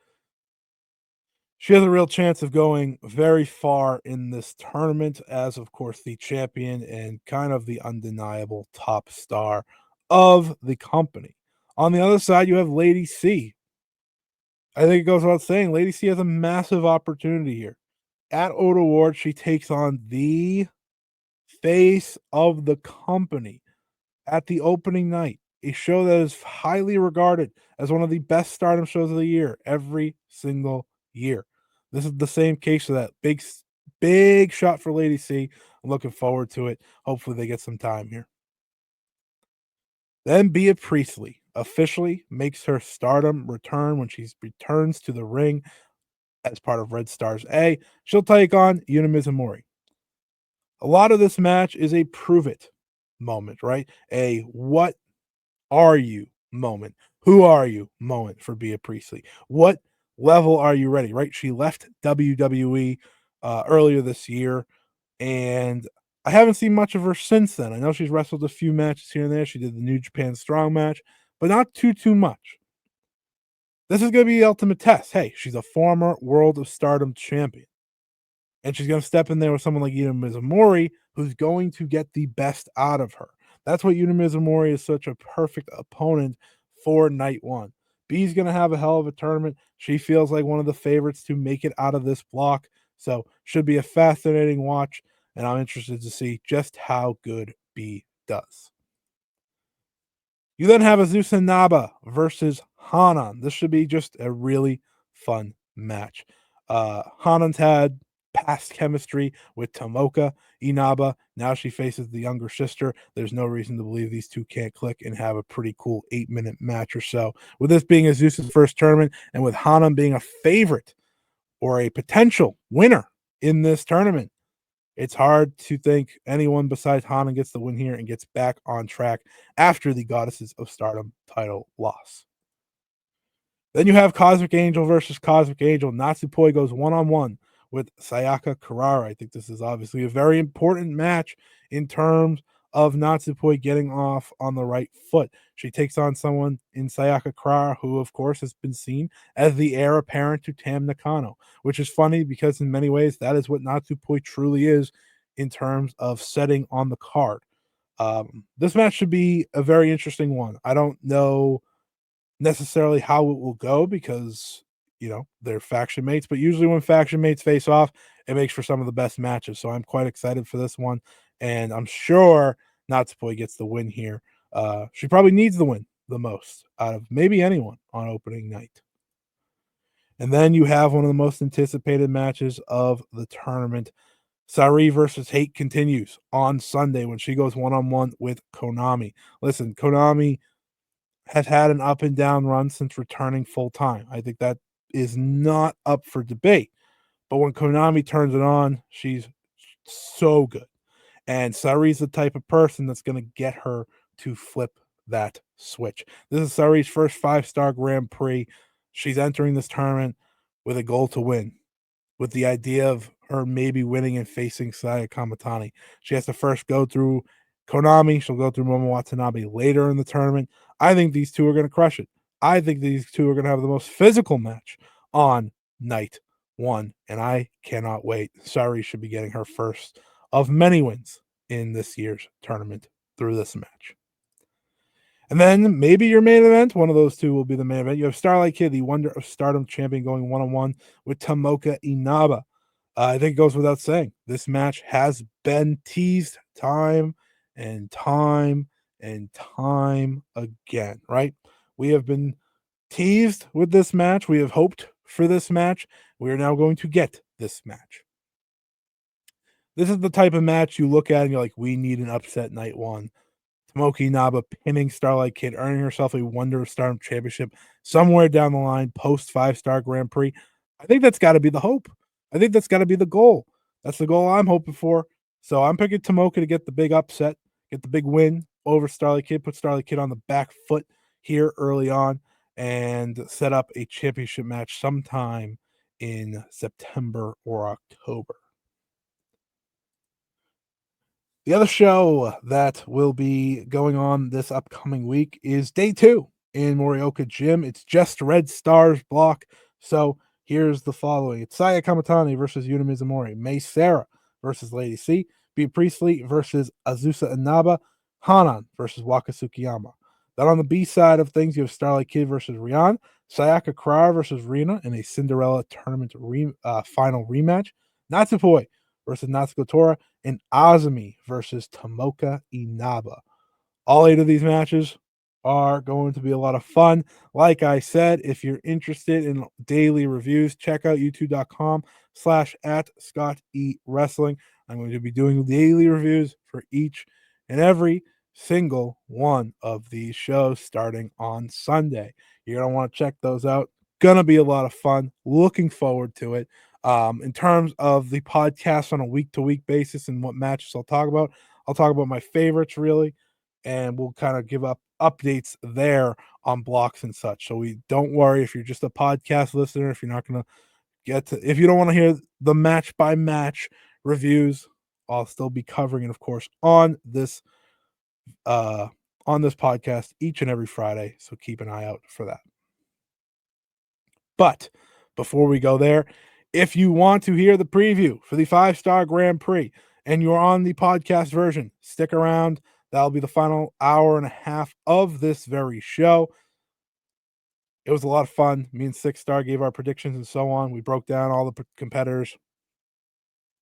S1: she has a real chance of going very far in this tournament as, of course, the champion and kind of the undeniable top star of the company. On the other side, you have Lady C. I think it goes without saying, Lady C has a massive opportunity here. At Oda Award, she takes on the face of the company at the opening night, a show that is highly regarded as one of the best Stardom shows of the year every single year. This is the same case for that big shot for Lady C. I'm looking forward to it. Hopefully they get some time here. Then Bea Priestley officially makes her Stardom return when she returns to the ring as part of Red Stars A. She'll take on Yuna Mizumori. A lot of this match is a prove it moment, right? A what are you moment. Who are you moment for Bea Priestley? What level are you ready, right? She left WWE earlier this year, and I haven't seen much of her since then. I know she's wrestled a few matches here and there. She did the New Japan Strong match, but not too much. This is going to be the ultimate test. Hey, she's a former World of Stardom champion. And she's going to step in there with someone like Yuna Mizumori, who's going to get the best out of her. That's what Yuna Mizumori is such a perfect opponent for night 1. B's going to have a hell of a tournament. She feels like one of the favorites to make it out of this block. So should be a fascinating watch. And I'm interested to see just how good B does. You then have Azusa Naba versus Hanan. This should be just a really fun match. Hanan's had past chemistry with Tomoka Inaba. Now she faces the younger sister. There's no reason to believe these two can't click and have a pretty cool 8-minute match or so. With this being Azusa's first tournament and with Hanan being a favorite or a potential winner in this tournament, it's hard to think anyone besides Hanan gets the win here and gets back on track after the Goddesses of Stardom title loss. Then you have Cosmic Angel versus Cosmic Angel. Natsupoi goes one-on-one with Sayaka Kurara. I think this is obviously a very important match in terms of Natsupoi getting off on the right foot. She takes on someone in Sayaka Kurara, who, of course, has been seen as the heir apparent to Tam Nakano, which is funny because in many ways that is what Natsupoi truly is in terms of setting on the card. This match should be a very interesting one. I don't know necessarily how it will go because they're faction mates, but usually when faction mates face off, it makes for some of the best matches. So I'm quite excited for this one, and I'm sure Natsupoi gets the win here. She probably needs the win the most out of maybe anyone on opening night. And then you have one of the most anticipated matches of the tournament. Sareee versus H.A.T.E continues on Sunday when she goes one-on-one with Konami. Listen, Konami has had an up and down run since returning full time. I think that is not up for debate. But when Konami turns it on, she's so good. And Saree's the type of person that's going to get her to flip that switch. This is Saree's first 5-star Grand Prix. She's entering this tournament with a goal to win, with the idea of her maybe winning and facing Saya Kamatani. She has to first go through Konami. She'll go through Momo Watanabe later in the tournament. I think these two are going to crush it. I think these two are going to have the most physical match on night one, and I cannot wait. Sareee should be getting her first of many wins in this year's tournament through this match. And then maybe your main event, one of those two will be the main event. You have Starlight Kid, the Wonder of Stardom champion, going one-on-one with Tomoka Inaba. I think it goes without saying, this match has been teased time and time and time again, right? We have been teased with this match. We have hoped for this match. We are now going to get this match. This is the type of match you look at and you're like, we need an upset night one. Tomoka Inaba pinning Starlight Kid, earning herself a Wonder of Stardom championship somewhere down the line post 5-star Grand Prix. I think that's got to be the hope. I think that's got to be the goal. That's the goal I'm hoping for. So I'm picking Tomoka to get the big upset, get the big win over Starlight Kid, put Starlight Kid on the back foot here early on, and set up a championship match sometime in September or October. The other show that will be going on this upcoming week is day 2 in Morioka Gym. It's just Red Stars block. So here's the following. It's Saya Kamatani versus Yuna Mizumori. Mei Sarah versus Lady C. B. Priestley versus Azusa Inaba. Hanan versus Waka Tsukiyama. Then on the B side of things, you have Starlight Kid versus Rian. Sayaka Kurara versus Rina in a Cinderella tournament final rematch. Natsupoi versus Natsuko Tora, and Ozami versus Tomoka Inaba. All 8 of these matches are going to be a lot of fun. Like I said, if you're interested in daily reviews, check out youtube.com/@ScottEWrestling. I'm going to be doing daily reviews for each and every single one of these shows starting on Sunday. You're going to want to check those out. Gonna be a lot of fun. Looking forward to it. In terms of the podcast on a week-to-week basis and what matches I'll talk about my favorites really, and we'll kind of give up updates there on blocks and such. So don't worry if you're just a podcast listener, if you're not going to if you don't want to hear the match by match reviews, I'll still be covering it, of course, on this podcast each and every Friday. So keep an eye out for that. But before we go there, if you want to hear the preview for the 5-star Grand Prix and you're on the podcast version, stick around. That'll be the final hour and a half of this very show. It was a lot of fun. Me and 6-star gave our predictions and so on. We broke down all the competitors.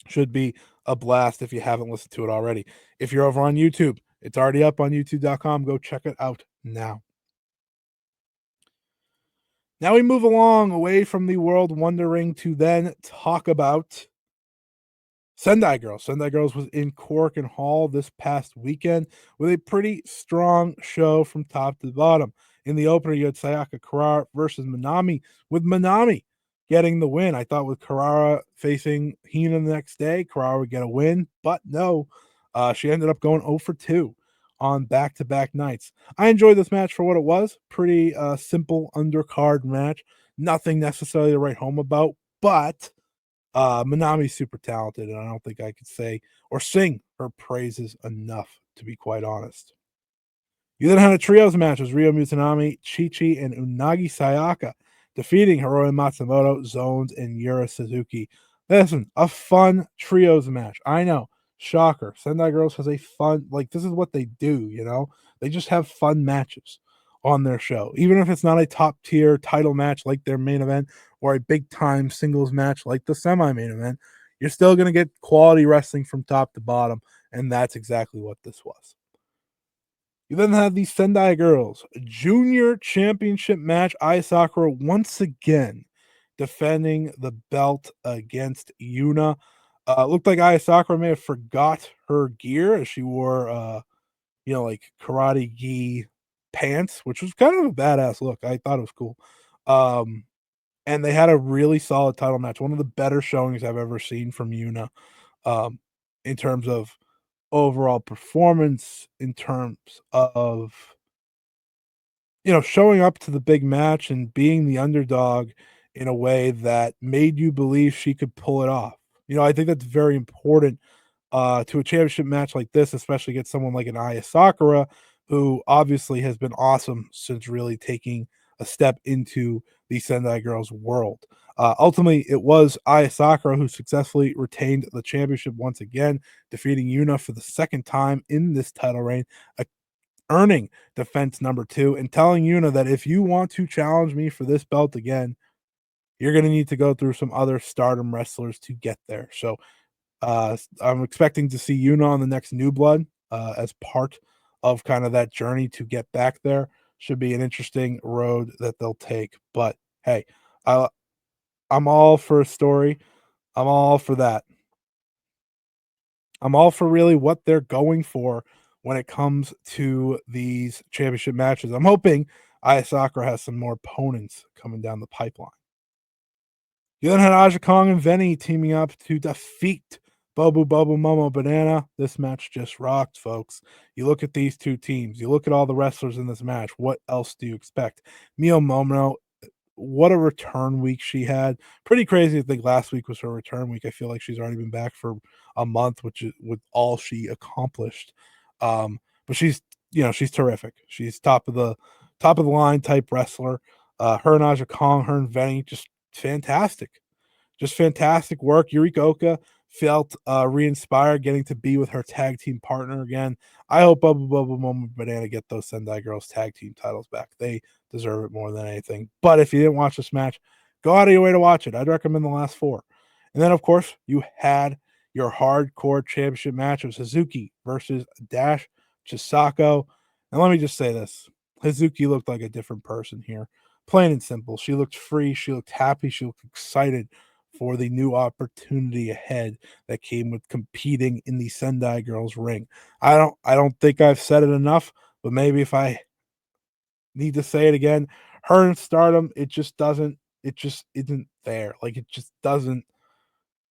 S1: Should be a blast if you haven't listened to it already. If you're over on YouTube, it's already up on youtube.com. Go check it out now. Now we move along away from the World Wonder Ring to then talk about Sendai Girls. Sendai Girls was in Korakuen Hall this past weekend with a pretty strong show from top to bottom. In the opener, you had Sayaka Kurara versus Manami, with Manami getting the win. I thought with Kurara facing Hina the next day, Kurara would get a win, but no. She ended up going 0 for 2 on back-to-back nights. I enjoyed this match for what it was. Pretty simple undercard match. Nothing necessarily to write home about, but Manami's super talented, and I don't think I could say or sing her praises enough, to be quite honest. You then had a trios match with Ryo Mutanami, Chi-Chi, and Unagi Sayaka, defeating Hiroya Matsumoto, Zones, and Yura Suzuki. Listen, a fun trios match. I know. Shocker. Sendai Girls has a fun, like, this is what they do, you know? They just have fun matches on their show. Even if it's not a top tier title match like their main event or a big time singles match like the semi main event, you're still going to get quality wrestling from top to bottom. And that's exactly what this was. You then have the Sendai Girls Junior Championship match. Ai Sakura once again defending the belt against Yuna. Looked like Ai Sakura may have forgot her gear as she wore, like karate gi pants, which was kind of a badass look. I thought it was cool. And they had a really solid title match. One of the better showings I've ever seen from Yuna, in terms of overall performance, in terms of showing up to the big match and being the underdog in a way that made you believe she could pull it off. I think that's very important to a championship match like this, especially against someone like an Aya Sakura, who obviously has been awesome since really taking a step into the Sendai Girls world. Ultimately, it was Aya Sakura who successfully retained the championship once again, defeating Yuna for the second time in this title reign, earning defense number 2 and telling Yuna that if you want to challenge me for this belt again, you're going to need to go through some other Stardom wrestlers to get there. So I'm expecting to see Yuna on the next New Blood as part of kind of that journey to get back there. Should be an interesting road that they'll take. But hey, I'm all for a story. I'm all for that. I'm all for really what they're going for when it comes to these championship matches. I'm hoping Aya Sakura has some more opponents coming down the pipeline. You then had Aja Kong and Veni teaming up to defeat Bobu Momo Banana. This match just rocked, folks. You look at these two teams. You look at all the wrestlers in this match. What else do you expect? Mio Momo, what a return week she had. Pretty crazy. I think last week was her return week. I feel like she's already been back for a month, which is with all she accomplished. But she's terrific. She's top of the line type wrestler. Her and Aja Kong, her and Veni, just fantastic. Just fantastic work. Yurika Oka felt re-inspired getting to be with her tag team partner again. I hope Bubba Momo Banana get those Sendai Girls tag team titles back. They deserve it more than anything. But if you didn't watch this match, go out of your way to watch it. I'd recommend the last 4. And then, of course, you had your hardcore championship match of Suzuki versus Dash Chisako. And let me just say this. Hazuki looked like a different person here. Plain and simple. She looked free. She looked happy. She looked excited for the new opportunity ahead that came with competing in the Sendai Girls ring. I don't think I've said it enough, but maybe if I need to say it again, her in Stardom, it just isn't there. Like, it just doesn't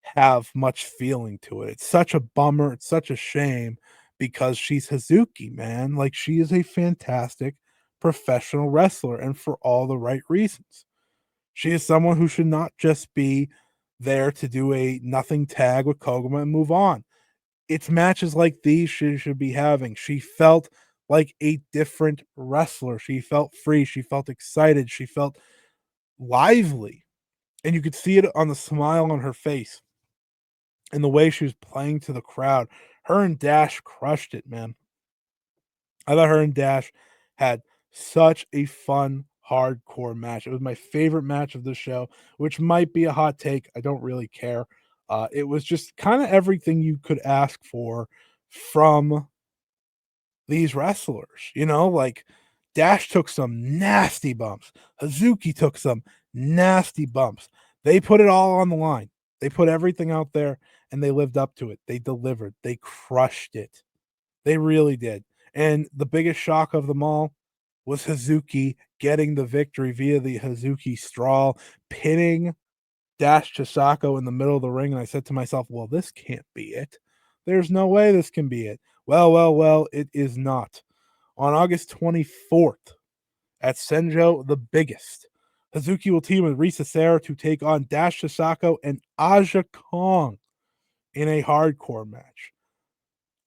S1: have much feeling to it. It's such a bummer. It's such a shame because she's Hazuki, man. Like, she is a fantastic professional wrestler and for all the right reasons. She is someone who should not just be there to do a nothing tag with Koguma and move on. It's matches like these she should be having. She felt like a different wrestler. She felt free. She felt excited. She felt lively. And you could see it on the smile on her face and the way she was playing to the crowd. Her and Dash crushed it, man. I thought her and Dash had such a fun, hardcore match. It was my favorite match of the show, which might be a hot take. I don't really care. It was just kind of everything you could ask for from these wrestlers. Like Dash took some nasty bumps. Hazuki took some nasty bumps. They put it all on the line. They put everything out there and they lived up to it. They delivered. They crushed it. They really did. And the biggest shock of them all was Hazuki getting the victory via the Hazuki straw, pinning Dash Chisako in the middle of the ring. And I said to myself, well, this can't be it. There's no way this can be it. Well, it is not. On August 24th at Senjo the Biggest, Hazuki will team with Risa Sarah to take on Dash Sasako and Aja Kong in a hardcore match.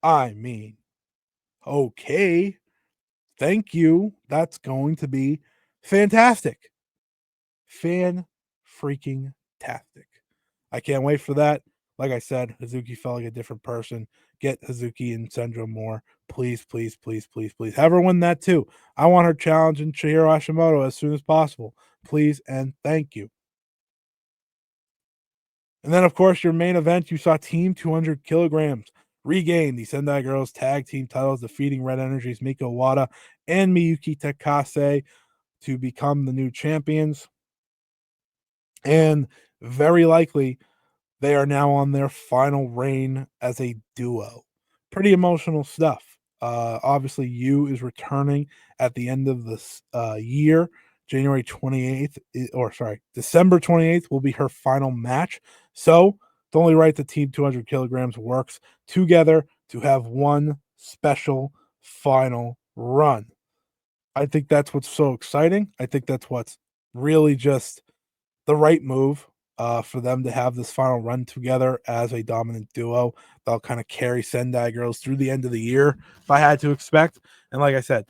S1: I mean, okay. Thank you. That's going to be fantastic. Fan freaking tastic. I can't wait for that. Like I said, Hazuki felt like a different person. Get Hazuki and Senjo more. Please, please, please, please, please. Have her win that too. I want her challenging Chihiro Hashimoto as soon as possible. Please and thank you. And then, of course, your main event, you saw Team 200 kilograms regain the Sendai Girls Tag Team titles, defeating Red Energy's Miko Wada and Miyuki Takase to become the new champions. And very likely, they are now on their final reign as a duo. Pretty emotional stuff. Obviously, Yu is returning at the end of this year. January 28th, or sorry, December 28th will be her final match. So it's only right that Team 200 kilograms works together to have one special final run. I think that's what's so exciting. I think that's what's really just the right move for them to have this final run together as a dominant duo. They'll kind of carry Sendai Girls through the end of the year, if I had to expect. And like I said,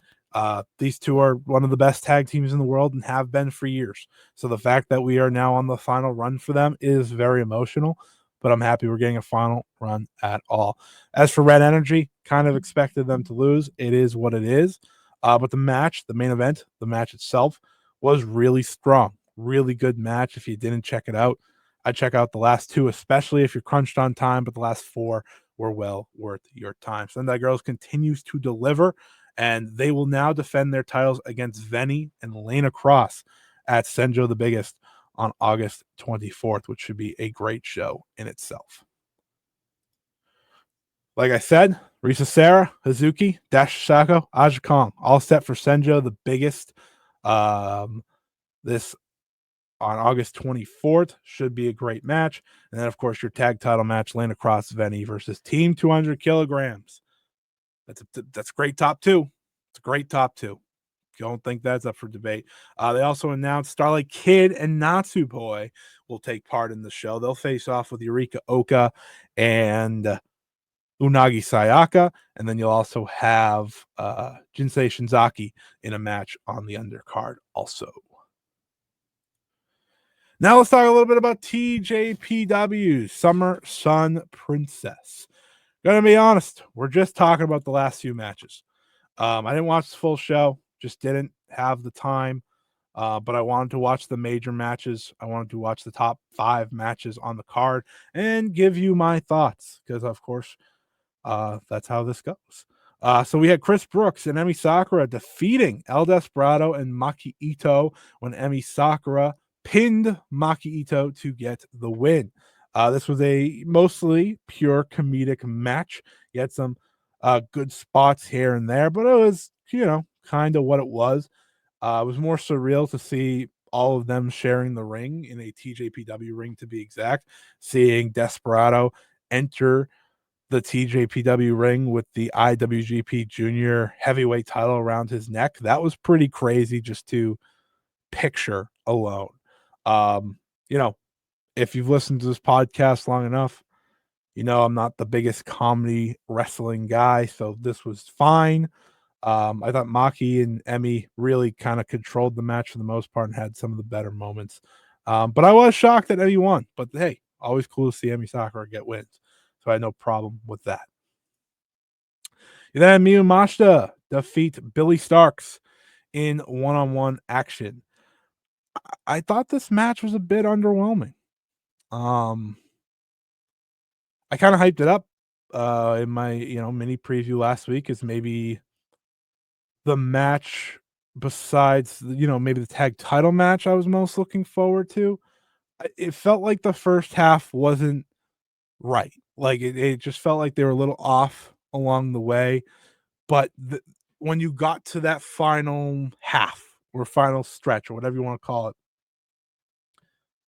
S1: these two are one of the best tag teams in the world and have been for years. So the fact that we are now on the final run for them is very emotional, but I'm happy we're getting a final run at all. As for Red Energy, kind of expected them to lose. It is what it is. But the match, the main event, the match itself was really strong. Really good match. If you didn't check it out, I'd check out the last two, especially if you're crunched on time, but the last four were well worth your time. Sendai Girls continues to deliver, and they will now defend their titles against Veni and Lena Cross at Senjo the Biggest on August 24th, which should be a great show in itself. Like I said, Risa Sarah, Hazuki, Dash Sasako, Aja Kong, all set for Senjo the Biggest. This on August 24th should be a great match. And then, of course, your tag title match, Lana Cross Veni versus Team 200 kilograms. That's a great top two. It's a great top two. Don't think that's up for debate. They also announced Starlight Kid and Natsupoi will take part in the show. They'll face off with Eureka Oka and Unagi Sayaka, and then you'll also have Jinsei Shinzaki in a match on the undercard also. Now let's talk a little bit about TJPW, Summer Sun Princess. Gonna be honest, we're just talking about the last few matches. I didn't watch the full show, just didn't have the time. But I wanted to watch the major matches. I wanted to watch the top 5 matches on the card and give you my thoughts because, of course, that's how this goes. So we had Chris Brooks and Emi Sakura defeating El Desperado and Maki Ito when Emi Sakura pinned Maki Ito to get the win. This was a mostly pure comedic match. You had some good spots here and there, but it was, kind of what it was. It was more surreal to see all of them sharing the ring in a TJPW ring, to be exact. Seeing Desperado enter the TJPW ring with the IWGP Junior Heavyweight title around his neck. That was pretty crazy just to picture alone. You know, if you've listened to this podcast long enough, I'm not the biggest comedy wrestling guy, so this was fine. I thought Maki and Emi really kind of controlled the match for the most part and had some of the better moments. But I was shocked that Emi won. But hey, always cool to see Emi Sakura get wins. So I had no problem with that. And then Miyu Mashita defeat Billy Starks in one-on-one action. I thought this match was a bit underwhelming. I kind of hyped it up in my mini preview last week as maybe the match besides maybe the tag title match I was most looking forward to. It felt like the first half wasn't right. Like it just felt like they were a little off along the way. But when you got to that final half or final stretch or whatever you want to call it,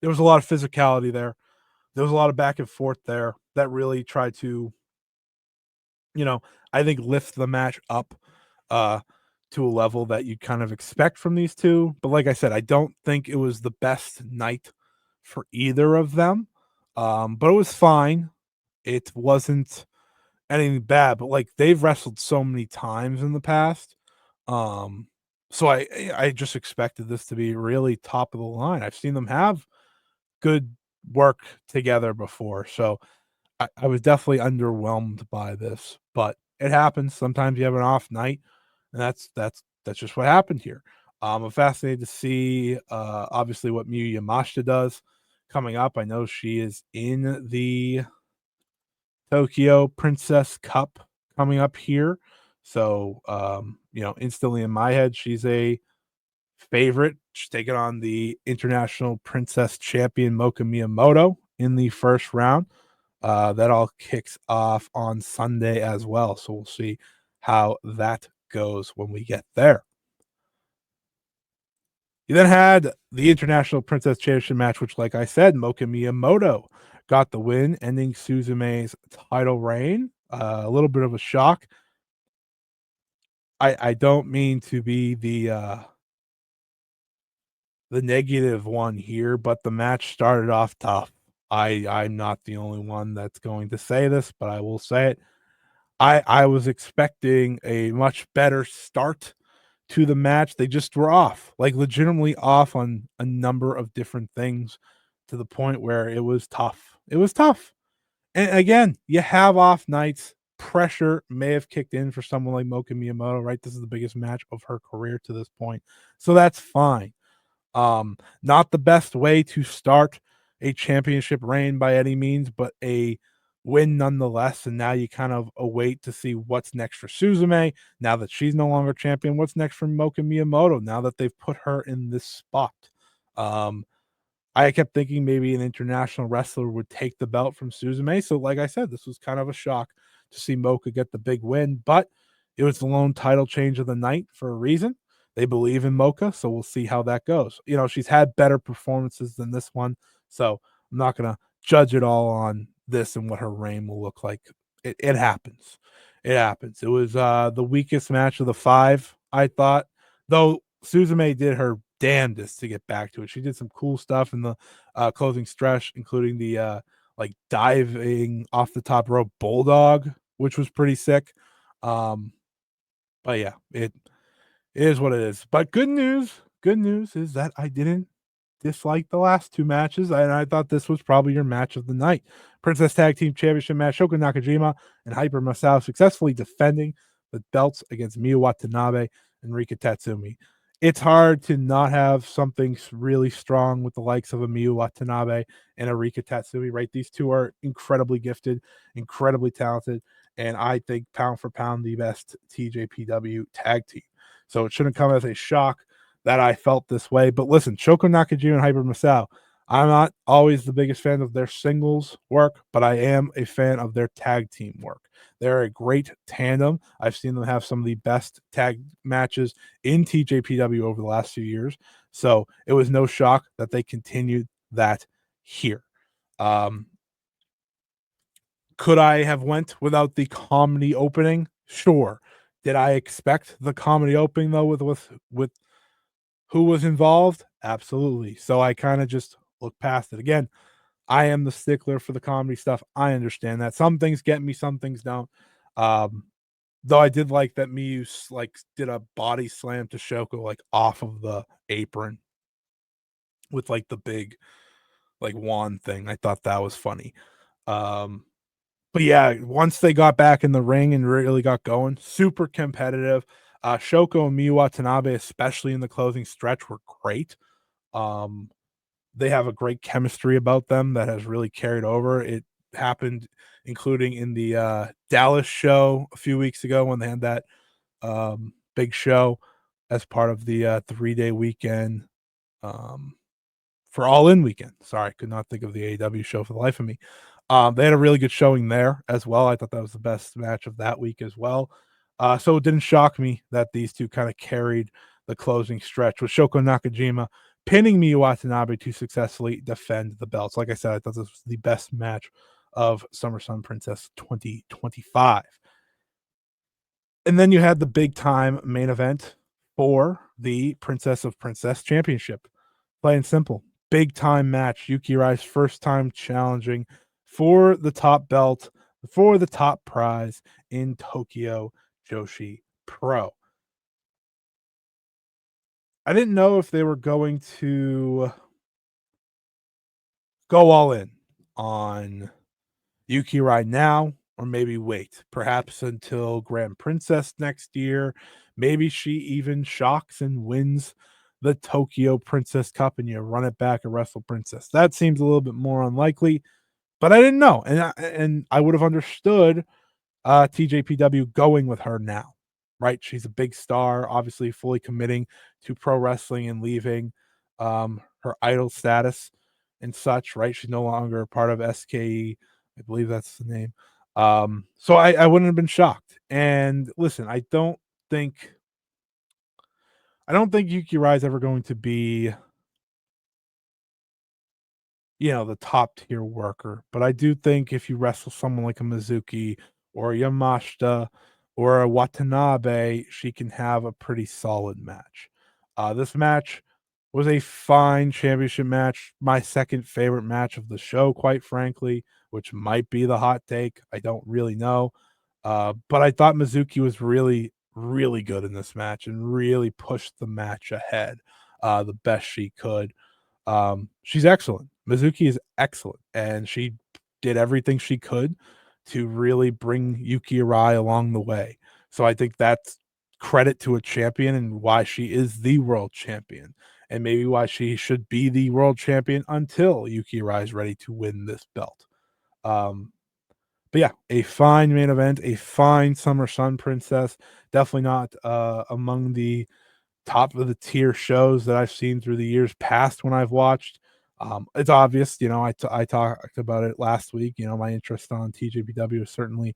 S1: there was a lot of physicality there. There was a lot of back and forth there that really tried to, I think lift the match up. to a level that you kind of expect from these two. But like I said, I don't think it was the best night for either of them. But it was fine. It wasn't anything bad, but like they've wrestled so many times in the past. Um, so I just expected this to be really top of the line. I've seen them have good work together before. So I was definitely underwhelmed by this, but it happens. Sometimes you have an off night, and that's just what happened here. I'm fascinated to see obviously what Miyu Yamashita does coming up. I know she is in the Tokyo Princess Cup coming up here. So instantly in my head, she's a favorite. She's taking on the international princess champion Moka Miyamoto in the first round. That all kicks off on Sunday as well. So we'll see how that goes when we get there. You then had the International Princess Championship match, which, like I said, Moka Miyamoto got the win, ending Suzume's title reign. A little bit of a shock. I don't mean to be the negative one here, but the match started off tough. I'm not the only one that's going to say this, but I will say it. I was expecting a much better start to the match. They just were off, like legitimately off on a number of different things to the point where it was tough. It was tough. And again, you have off nights. Pressure may have kicked in for someone like Moka Miyamoto, right? This is the biggest match of her career to this point. So that's fine. Not the best way to start a championship reign by any means, but a win nonetheless. And now you kind of await to see what's next for Suzume now that she's no longer champion. What's next for Moka Miyamoto now that they've put her in this spot? Um, I kept thinking maybe an international wrestler would take the belt from Suzume. So, like I said, this was kind of a shock to see Moka get the big win, but it was the lone title change of the night for a reason. They believe in Moka, so we'll see how that goes. She's had better performances than this one, so I'm not going to judge it all on this and what her reign will look like. It happens. It happens. It was the weakest match of the five, I thought, though Suzume did her damnedest to get back to it. She did some cool stuff in the closing stretch, including the like diving off the top rope bulldog, which was pretty sick. But yeah, it is what it is. But good news is that I didn't dislike the last two matches, and I thought this was probably your match of the night. Princess Tag Team Championship match, Shoko Nakajima and Hyper Masao successfully defending the belts against Miyu Watanabe and Rika Tatsumi. It's hard to not have something really strong with the likes of a Miyu Watanabe and a Rika Tatsumi, right? These two are incredibly gifted, incredibly talented, and I think pound for pound the best TJPW tag team. So it shouldn't come as a shock that I felt this way. But listen, Shoko Nakajima and Hyper Masao, I'm not always the biggest fan of their singles work, but I am a fan of their tag team work. They're a great tandem. I've seen them have some of the best tag matches in TJPW over the last few years. So it was no shock that they continued that here. Could I have went without the comedy opening? Sure. Did I expect the comedy opening though with who was involved? Absolutely. So I kind of just looked past it. Again, I am the stickler for the comedy stuff. I understand that. Some things get me, some things don't. Um, though I did like that Miyu like did a body slam to Shoko like off of the apron with like the big like wand thing. I thought that was funny. Um, but yeah, once they got back in the ring and really got going, super competitive. Shoko and Miyu Watanabe, especially in the closing stretch, were great. Um, they have a great chemistry about them that has really carried over. It happened, including in the Dallas show a few weeks ago when they had that big show as part of the 3-day weekend for All In weekend. Sorry, could not think of the AEW show for the life of me. They had a really good showing there as well. I thought that was the best match of that week as well. So it didn't shock me that these two kind of carried the closing stretch with Shoko Nakajima pinning Miyu Watanabe to successfully defend the belts. Like I said, I thought this was the best match of SummerSlam Princess 2025. And then you had the big time main event for the Princess of Princess Championship. Plain simple. Big time match. Yuki Rai's first time challenging for the top belt, for the top prize in Tokyo Joshi Pro. I didn't know if they were going to go all in on Yuki Rai now, or maybe wait, perhaps until Grand Princess next year. Maybe she even shocks and wins the Tokyo Princess Cup and you run it back at Wrestle Princess. That seems a little bit more unlikely, but I didn't know. And I would have understood TJPW going with her now, right? She's a big star, obviously fully committing to pro wrestling and leaving her idol status and such, right? She's no longer a part of SKE. I believe that's the name. So I wouldn't have been shocked. And listen, I don't think Yuki Rai is ever going to be, the top tier worker. But I do think if you wrestle someone like a Mizuki or a Yamashita or a Watanabe, she can have a pretty solid match. This match was a fine championship match, my second favorite match of the show, quite frankly, which might be the hot take. I don't really know. But I thought Mizuki was really, really good in this match and really pushed the match ahead the best she could. She's excellent. Mizuki is excellent, and she did everything she could to really bring Yuki Arai along the way. So I think that's credit to a champion and why she is the world champion, and maybe why she should be the world champion until Yuki Arai is ready to win this belt. Um, but yeah, a fine main event, a fine Summer Sun Princess. Definitely not among the top of the tier shows that I've seen through the years past when I've watched. It's obvious, I talked about it last week. My interest on TJPW has certainly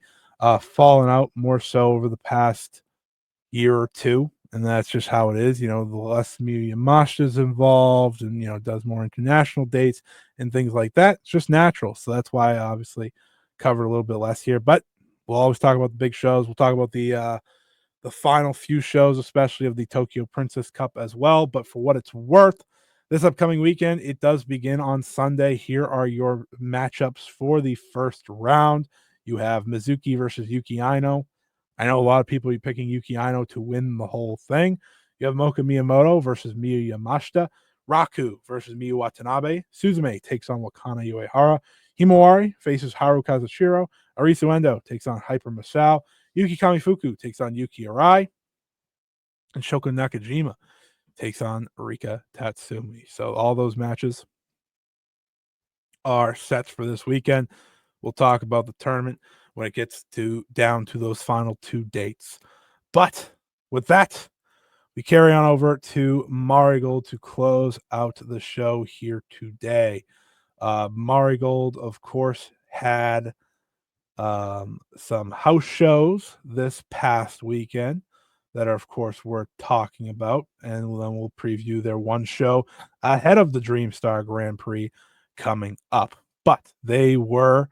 S1: fallen out more so over the past year or two, and that's just how it is. The less Miyu Yamashita is involved, and does more international dates and things like that. It's just natural. So that's why I obviously covered a little bit less here. But we'll always talk about the big shows. We'll talk about the final few shows, especially of the Tokyo Princess Cup as well. But for what it's worth, this upcoming weekend, it does begin on Sunday. Here are your matchups for the first round. You have Mizuki versus Yuki Aino. I know a lot of people are picking Yuki Aino to win the whole thing. You have Moka Miyamoto versus Miyu Yamashita. Raku versus Miyu Watanabe. Suzume takes on Wakana Uehara. Himawari faces Haru Kazushiro. Arisu Endo takes on Hyper Masao. Yuki Kamifuku takes on Yuki Arai. And Shoko Nakajima takes on Rika Tatsumi. So all those matches are set for this weekend. We'll talk about the tournament when it gets down to those final two dates. But with that, we carry on over to Marigold to close out the show here today. Marigold, of course, had some house shows this past weekend that are, of course, worth talking about. And then we'll preview their one show ahead of the Dreamstar Grand Prix coming up. But they were,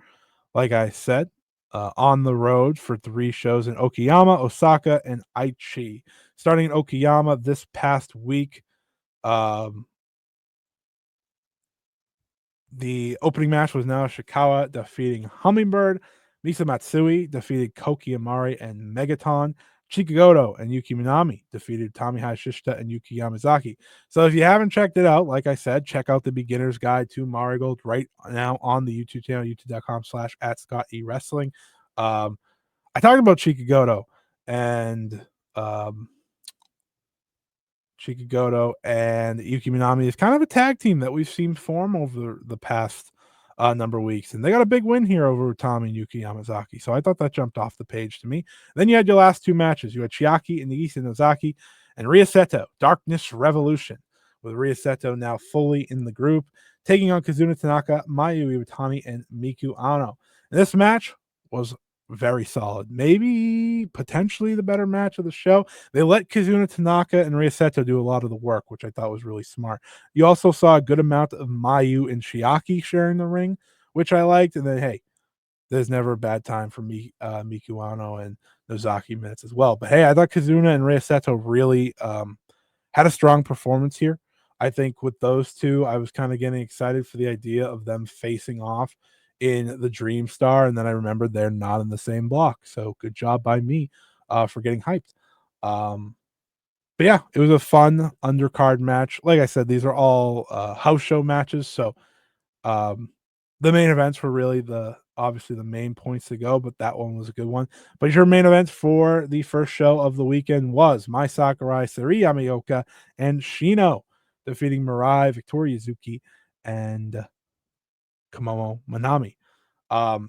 S1: like I said, on the road for 3 shows in Okayama, Osaka, and Aichi. Starting in Okayama this past week, the opening match was now Shikawa defeating Hummingbird. Misa Matsui defeated Koki Amari and Megaton. Chikagoto and Yuki Minami defeated Tommy Hayashishita and Yuki Yamazaki. So if you haven't checked it out, like I said, check out the beginner's guide to Marigold right now on the YouTube channel, youtube.com/@ScottEWrestling. I talked about Chikagoto and Yuki Minami is kind of a tag team that we've seen form over the past number of weeks. And they got a big win here over Tommy and Yuki Yamazaki. So I thought that jumped off the page to me. Then you had your last 2 matches. You had Chiaki and Nagisa Nozaki and Rhea Seto, Darkness Revolution, with Rhea Seto now fully in the group, taking on Kazuna Tanaka, Mayu Iwatani, and Miku Ano. And this match was very solid. Maybe potentially the better match of the show. They let Kazuna Tanaka and Rhea Seto do a lot of the work, which I thought was really smart. You also saw a good amount of Mayu and Chiaki sharing the ring, which I liked. And then, hey, there's never a bad time for me, Miku Ano and Nozaki minutes as well. But hey, I thought Kazuna and Ryoseto really had a strong performance here. I think with those two, I was kind of getting excited for the idea of them facing off in the Dream Star, and then I remembered they're not in the same block. So good job by me for getting hyped. Um, but yeah, it was a fun undercard match. Like I said, these are all house show matches, so um, the main events were really obviously the main points to go, but that one was a good one. But your main event for the first show of the weekend was Mai Sakurai, Sareee Yamaoka, and Shino defeating Mirai, Victoria Yuzuki, and Komomo Manami.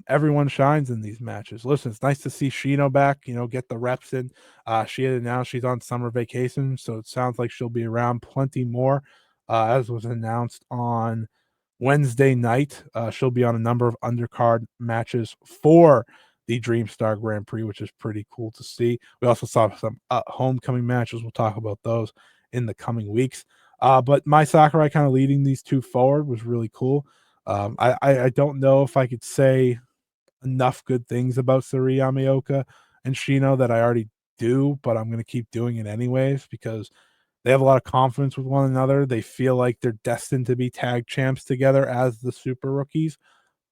S1: Everyone shines in these matches. Listen, it's nice to see Shino back, get the reps in. She had announced she's on summer vacation, so it sounds like she'll be around plenty more, as was announced on Wednesday night. She'll be on a number of undercard matches for the Dreamstar Grand Prix, which is pretty cool to see. We also saw some homecoming matches. We'll talk about those in the coming weeks. But Mai Sakurai kind of leading these two forward was really cool. I don't know if I could say enough good things about Sareee Yamaoka and Shino that I already do, but I'm going to keep doing it anyways because they have a lot of confidence with one another. They feel like they're destined to be tag champs together as the super rookies.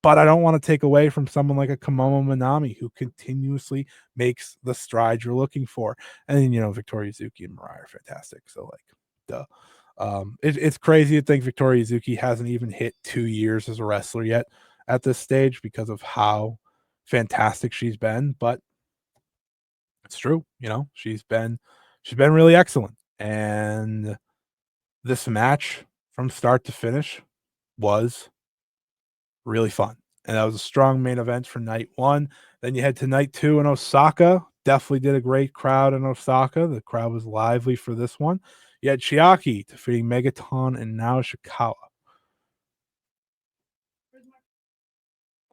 S1: But I don't want to take away from someone like a Komomo Manami who continuously makes the strides you're looking for. And then, Victoria Yuzuki and Mirai are fantastic. So, like, duh. It's crazy to think Victoria Yuzuki hasn't even hit 2 years as a wrestler yet at this stage because of how fantastic she's been. But it's true, she's been really excellent. And this match from start to finish was really fun. And that was a strong main event for night one. Then you head to night two in Osaka. Definitely did a great crowd in Osaka. The crowd was lively for this one. You had Chiaki defeating Megaton and Naoshikawa.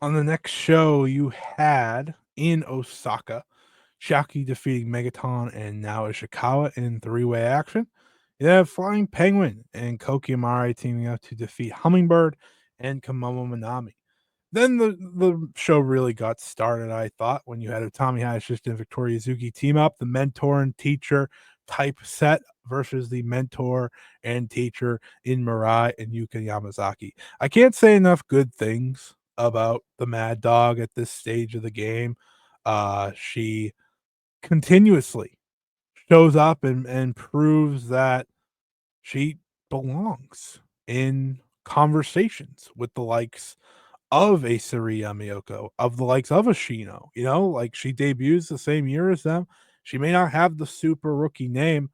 S1: On the next show, you had in Osaka Chiaki defeating Megaton and Naoshikawa in three-way action. You have Flying Penguin and Koki Amare teaming up to defeat Hummingbird and Komomo Manami. Then the show really got started, I thought, when you had Utami Hayashishita and Victoria Yuzuki team up, the mentor and teacher type set versus the mentor and teacher in Mirai and Yuka Yamazaki. I can't say enough good things about the Mad Dog at this stage of the game. She continuously shows up and proves that she belongs in conversations with the likes of a Sareee Miyoko, of the likes of a Shino. Like she debuts the same year as them. She may not have the super rookie name,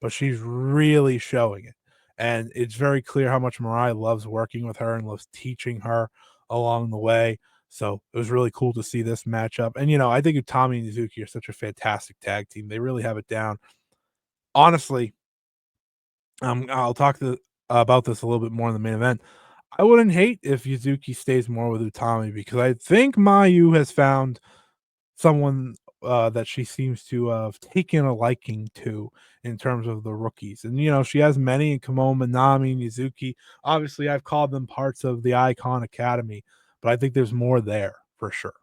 S1: but she's really showing it. And it's very clear how much Mirai loves working with her and loves teaching her along the way. So it was really cool to see this matchup. And I think Utami and Yuzuki are such a fantastic tag team. They really have it down. Honestly, I'll talk about this a little bit more in the main event. I wouldn't hate if Yuzuki stays more with Utami because I think Mayu has found someone that she seems to have taken a liking to in terms of the rookies. And, she has many in Komomo, Manami, and Yuzuki. Obviously, I've called them parts of the Icon Academy, but I think there's more there for sure.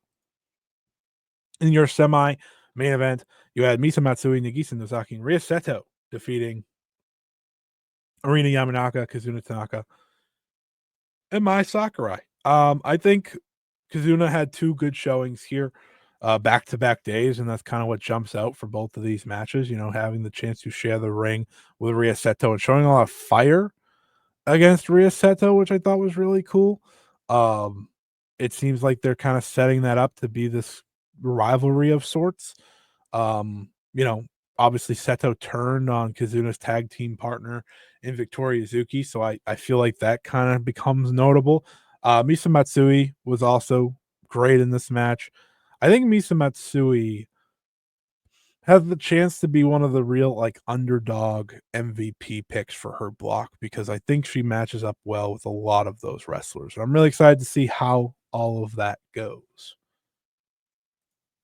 S1: In your semi main event, you had Misa Matsui, Nagisa Nozaki, and Ryoseto defeating Arina Yamanaka, Kazuna Tanaka, and Mai Sakurai. I think Kazuna had two good showings here, back-to-back days, and that's kind of what jumps out for both of these matches. Having the chance to share the ring with Ryoseto and showing a lot of fire against Ryoseto, which I thought was really cool. It seems like they're kind of setting that up to be this rivalry of sorts. Um, you know, Obviously Seto turned on Kazuna's tag team partner in Victoria Yuzuki, so I feel like that kind of becomes notable. Misa Matsui was also great in this match. I think Misa Matsui has the chance to be one of the real like underdog MVP picks for her block because I think she matches up well with a lot of those wrestlers. And I'm really excited to see how all of that goes.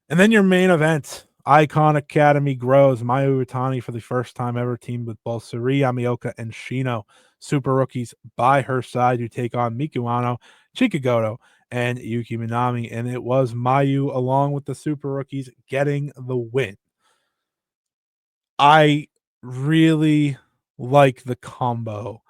S1: And then your main event, Icon Academy grows. Mayu Iwatani for the first time ever teamed with both Sareee Yamaoka and Shino, super rookies by her side, who take on Miku Ano, Chikagoto, and Yuki Minami, and it was Mayu along with the Super Rookies getting the win. I really like the combo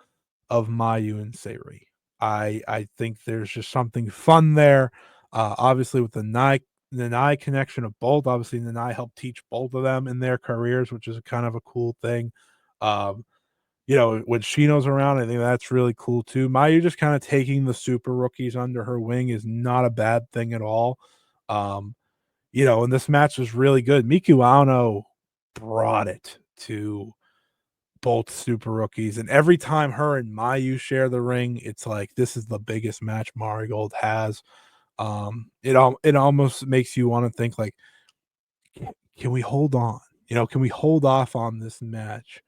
S1: of Mayu and Saori. I think there's just something fun there. Obviously, with the Nai connection of both. Obviously, the Nai helped teach both of them in their careers, which is kind of a cool thing. Um, when Shino's around, I think that's really cool too. Mayu just kind of taking the super rookies under her wing is not a bad thing at all. Um, and this match was really good. Miku Ano brought it to both super rookies, and every time her and Mayu share the ring, it's like this is the biggest match Marigold has. It almost makes you want to think like, can we hold on? Can we hold off on this match?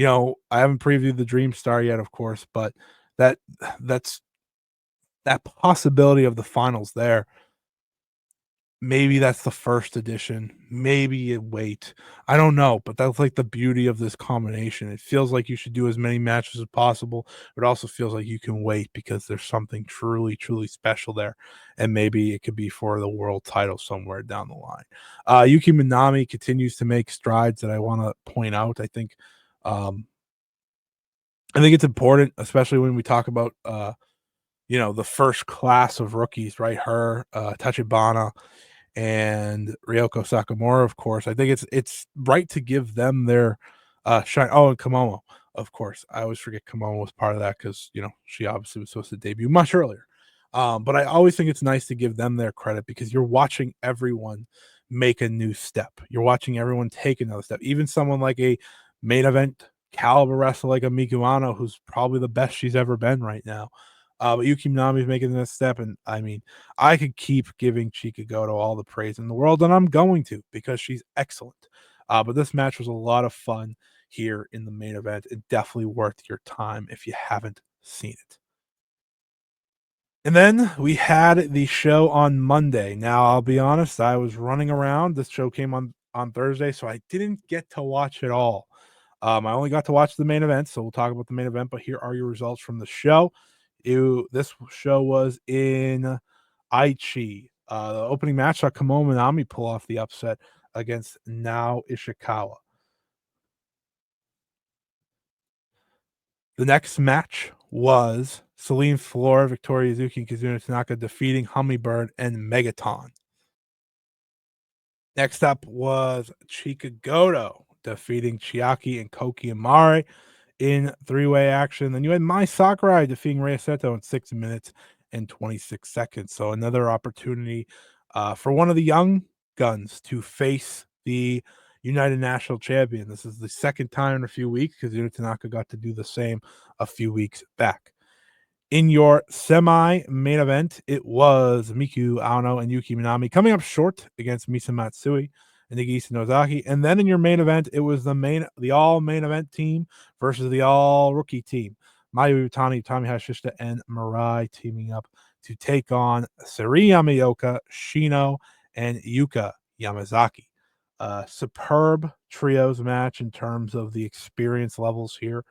S1: I haven't previewed the Dream Star yet, of course, but that that's that possibility of the finals there. Maybe that's the first edition. Maybe you wait. I don't know, but that's like the beauty of this combination. It feels like you should do as many matches as possible, but it also feels like you can wait because there's something truly, truly special there. And maybe it could be for the world title somewhere down the line. Yuki Minami continues to make strides that I want to point out. Um, I think it's important, especially when we talk about the first class of rookies, right? Her, Tachibana, and Ryoko Sakamura, of course. I think it's right to give them their shine. Oh, and Komomo, of course. I always forget Komomo was part of that because she obviously was supposed to debut much earlier. But I always think it's nice to give them their credit because you're watching everyone make a new step. You're watching everyone take another step. Even someone like a main event caliber wrestler like a Miku Ano, who's probably the best she's ever been right now. But Yuki Minami's making this step, and I mean, I could keep giving Chikagoto all the praise in the world, and I'm going to because she's excellent. But this match was a lot of fun here in the main event, and definitely worth your time if you haven't seen it. And then we had the show on Monday. Now, I'll be honest, I was running around. This show came on Thursday, so I didn't get to watch it all. I only got to watch the main event, so we'll talk about the main event, but here are your results from the show. This show was in Aichi. The opening match saw Komomo Minami pull off the upset against Nao Ishikawa. The next match was Celine Flora, Victoria Yuzuki, and Kazuna Tanaka defeating Hummingbird and Megaton. Next up was Chikagoto defeating Chiaki and Koki Amare in three-way action. Then you had Mai Sakurai defeating Rei Seto in 6 minutes and 26 seconds. So another opportunity for one of the young guns to face the United National Champion. This is the second time in a few weeks because Yuna Tanaka got to do the same a few weeks back. In your semi-main event, it was Miku Ano and Yuki Minami coming up short against Misa Matsui and Nagisa Nozaki. And then in your main event, it was the all main event team versus the all rookie team. Mayu Utani, Utami Hashishita, and Mirai teaming up to take on Sareee Yamaoka, Shino, and Yuka Yamazaki. Superb trios match in terms of the experience levels here.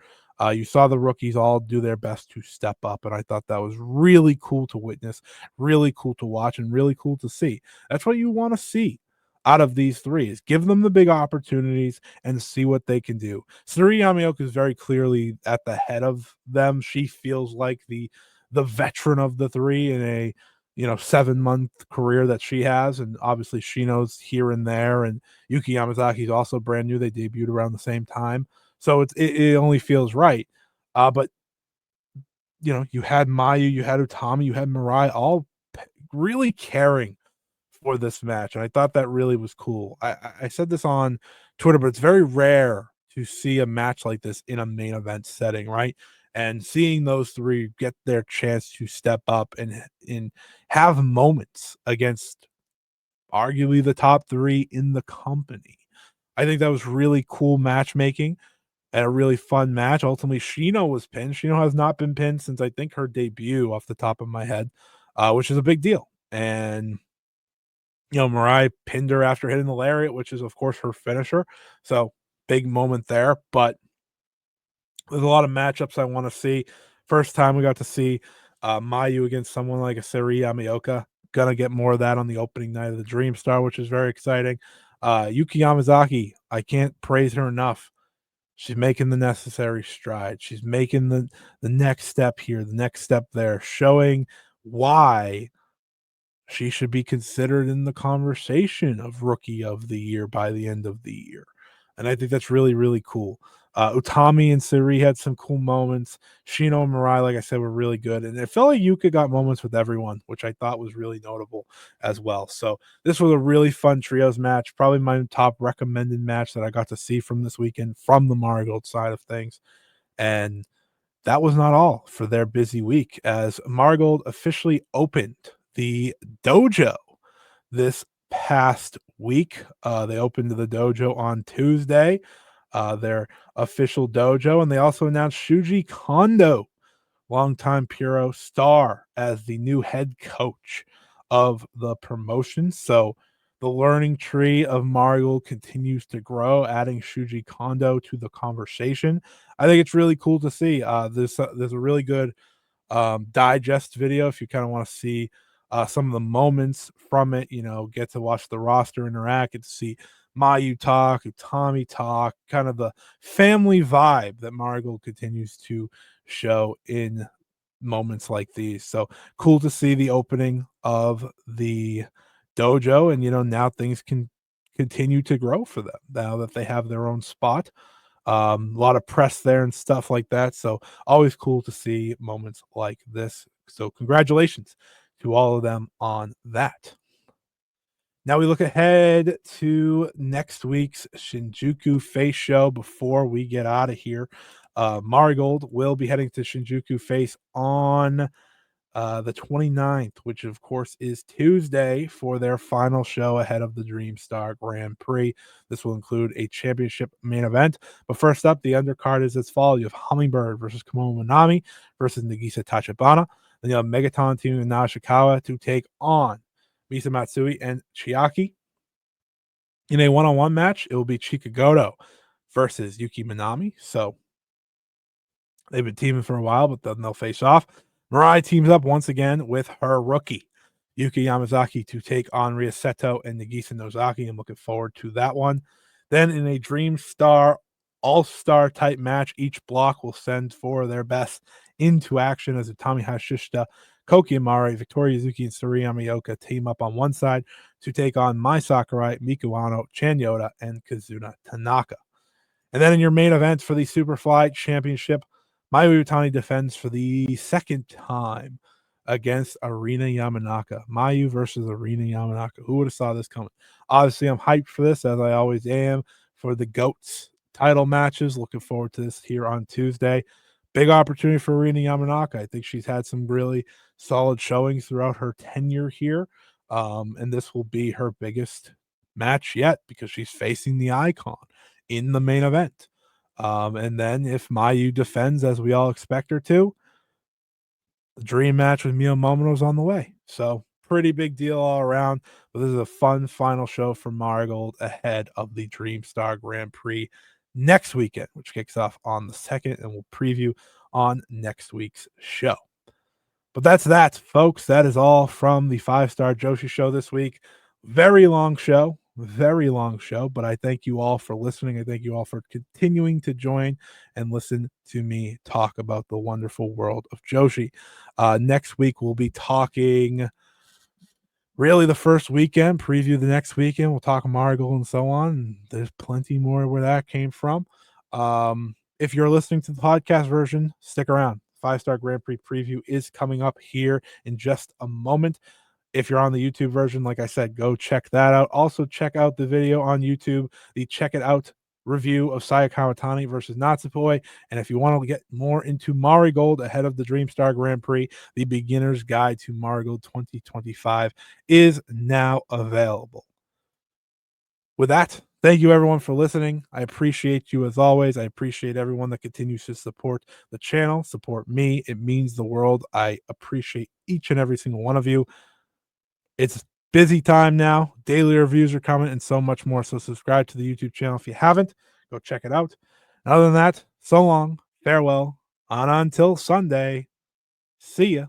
S1: You saw the rookies all do their best to step up, and I thought that was really cool to witness, really cool to watch, and really cool to see. That's what you want to see out of these three is give them the big opportunities and see what they can do. Sareee Yamaoka is very clearly at the head of them. She feels like the veteran of the three in a 7-month career that she has, and obviously Shino's here and there, and Yuki Yamazaki is also brand new. They debuted around the same time. So it only feels right. But you had Mayu, you had Utami, you had Mirai, all really caring for this match, and I thought that really was cool. I said this on Twitter, but it's very rare to see a match like this in a main event setting, right? And seeing those three get their chance to step up and have moments against arguably the top three in the company. I think that was really cool matchmaking and a really fun match. Ultimately, Shino was pinned. Shino has not been pinned since I think her debut off the top of my head, which is a big deal. And, Mirai pinned her after hitting the lariat, which is, of course, her finisher. So big moment there. But there's a lot of matchups I want to see. First time we got to see Mayu against someone like a Sareee Yamaoka. Gonna get more of that on the opening night of the Dream Star, which is very exciting. Yuki Yamazaki, I can't praise her enough. She's making the necessary stride. She's making the next step here, the next step there, showing why she should be considered in the conversation of Rookie of the Year by the end of the year. And I think that's really, really cool. Utami and Sareee had some cool moments. Shino and Mirai, like I said, were really good. And it felt like Yuka got moments with everyone, which I thought was really notable as well. So this was a really fun trios match. Probably my top recommended match that I got to see from this weekend from the Marigold side of things. And that was not all for their busy week, as Marigold officially opened the dojo this past week. They opened the dojo on Tuesday, their official dojo, and they also announced Shuji Kondo, longtime Puro star, as the new head coach of the promotion. So the learning tree of Marigold continues to grow, adding Shuji Kondo to the conversation. I think it's really cool to see. There's a really good digest video if you kind of want to see some of the moments from it. Get to watch the roster interact, get to see Mayu talk, Utami talk, kind of the family vibe that Marigold continues to show in moments like these. So cool to see the opening of the dojo, and now things can continue to grow for them now that they have their own spot. A lot of press there and stuff like that. So always cool to see moments like this. So congratulations to all of them on that. Now we look ahead to next week's Shinjuku Face show. Before we get out of here, Marigold will be heading to Shinjuku Face on the 29th, which of course is Tuesday, for their final show ahead of the Dream Star Grand Prix. This will include a championship main event. But first up, the undercard is as follows. You have Hummingbird versus Komomo Minami versus Nagisa Tachibana. Then you have Megaton Team and Nashikawa to take on Misa Matsui and Chiaki. In a one-on-one match, it will be Chikagoto versus Yuki Minami. So they've been teaming for a while, but then they'll face off. Mirai teams up once again with her rookie, Yuki Yamazaki, to take on Ria Seto and Nagisa Nozaki. I'm looking forward to that one. Then in a Dream Star all-star type match, each block will send for their best into action as Utami Hashishita, Koki Amari, Victoria Yuzuki, and Sori Yamaoka team up on one side to take on Mai Sakurai, Miku Ano, Chan Yoda, and Kazuna Tanaka. And then in your main event for the Superfly Championship, Mayu Utani defends for the second time against Arina Yamanaka. Mayu versus Arina Yamanaka. Who would have saw this coming? Obviously, I'm hyped for this, as I always am, for the GOATS title matches. Looking forward to this here on Tuesday. Big opportunity for Arina Yamanaka. I think she's had some really solid showings throughout her tenure here. And this will be her biggest match yet because she's facing the icon in the main event. And then if Mayu defends as we all expect her to, the dream match with Mio Momono's on the way. So pretty big deal all around. But this is a fun final show for Marigold ahead of the Dream Star Grand Prix next weekend, which kicks off on the 2nd, and we'll preview on next week's show. But that's that, folks. That is all from the 5-Star Joshi Show this week. Very long show, but I thank you all for listening. I thank you all for continuing to join and listen to me talk about the wonderful world of Joshi. Next week, we'll be talking really the first weekend, preview the next weekend. We'll talk Marigold and so on. There's plenty more where that came from. If you're listening to the podcast version, stick around. 5-Star Grand Prix preview is coming up here in just a moment. If you're on the YouTube version, like I said, go check that out. Also, check out the video on YouTube, the Check It Out review of Saya Kamatani versus Natsupoi. And if you want to get more into Marigold ahead of the Dream Star Grand Prix, the Beginner's Guide to Marigold 2025 is now available. With that, thank you everyone for listening. I appreciate you as always. I appreciate everyone that continues to support the channel, support me. It means the world. I appreciate each and every single one of you. It's busy time now. Daily reviews are coming and so much more. So subscribe to the YouTube channel if you haven't. Go check it out. And other than that, so long, farewell, and until Sunday, see ya.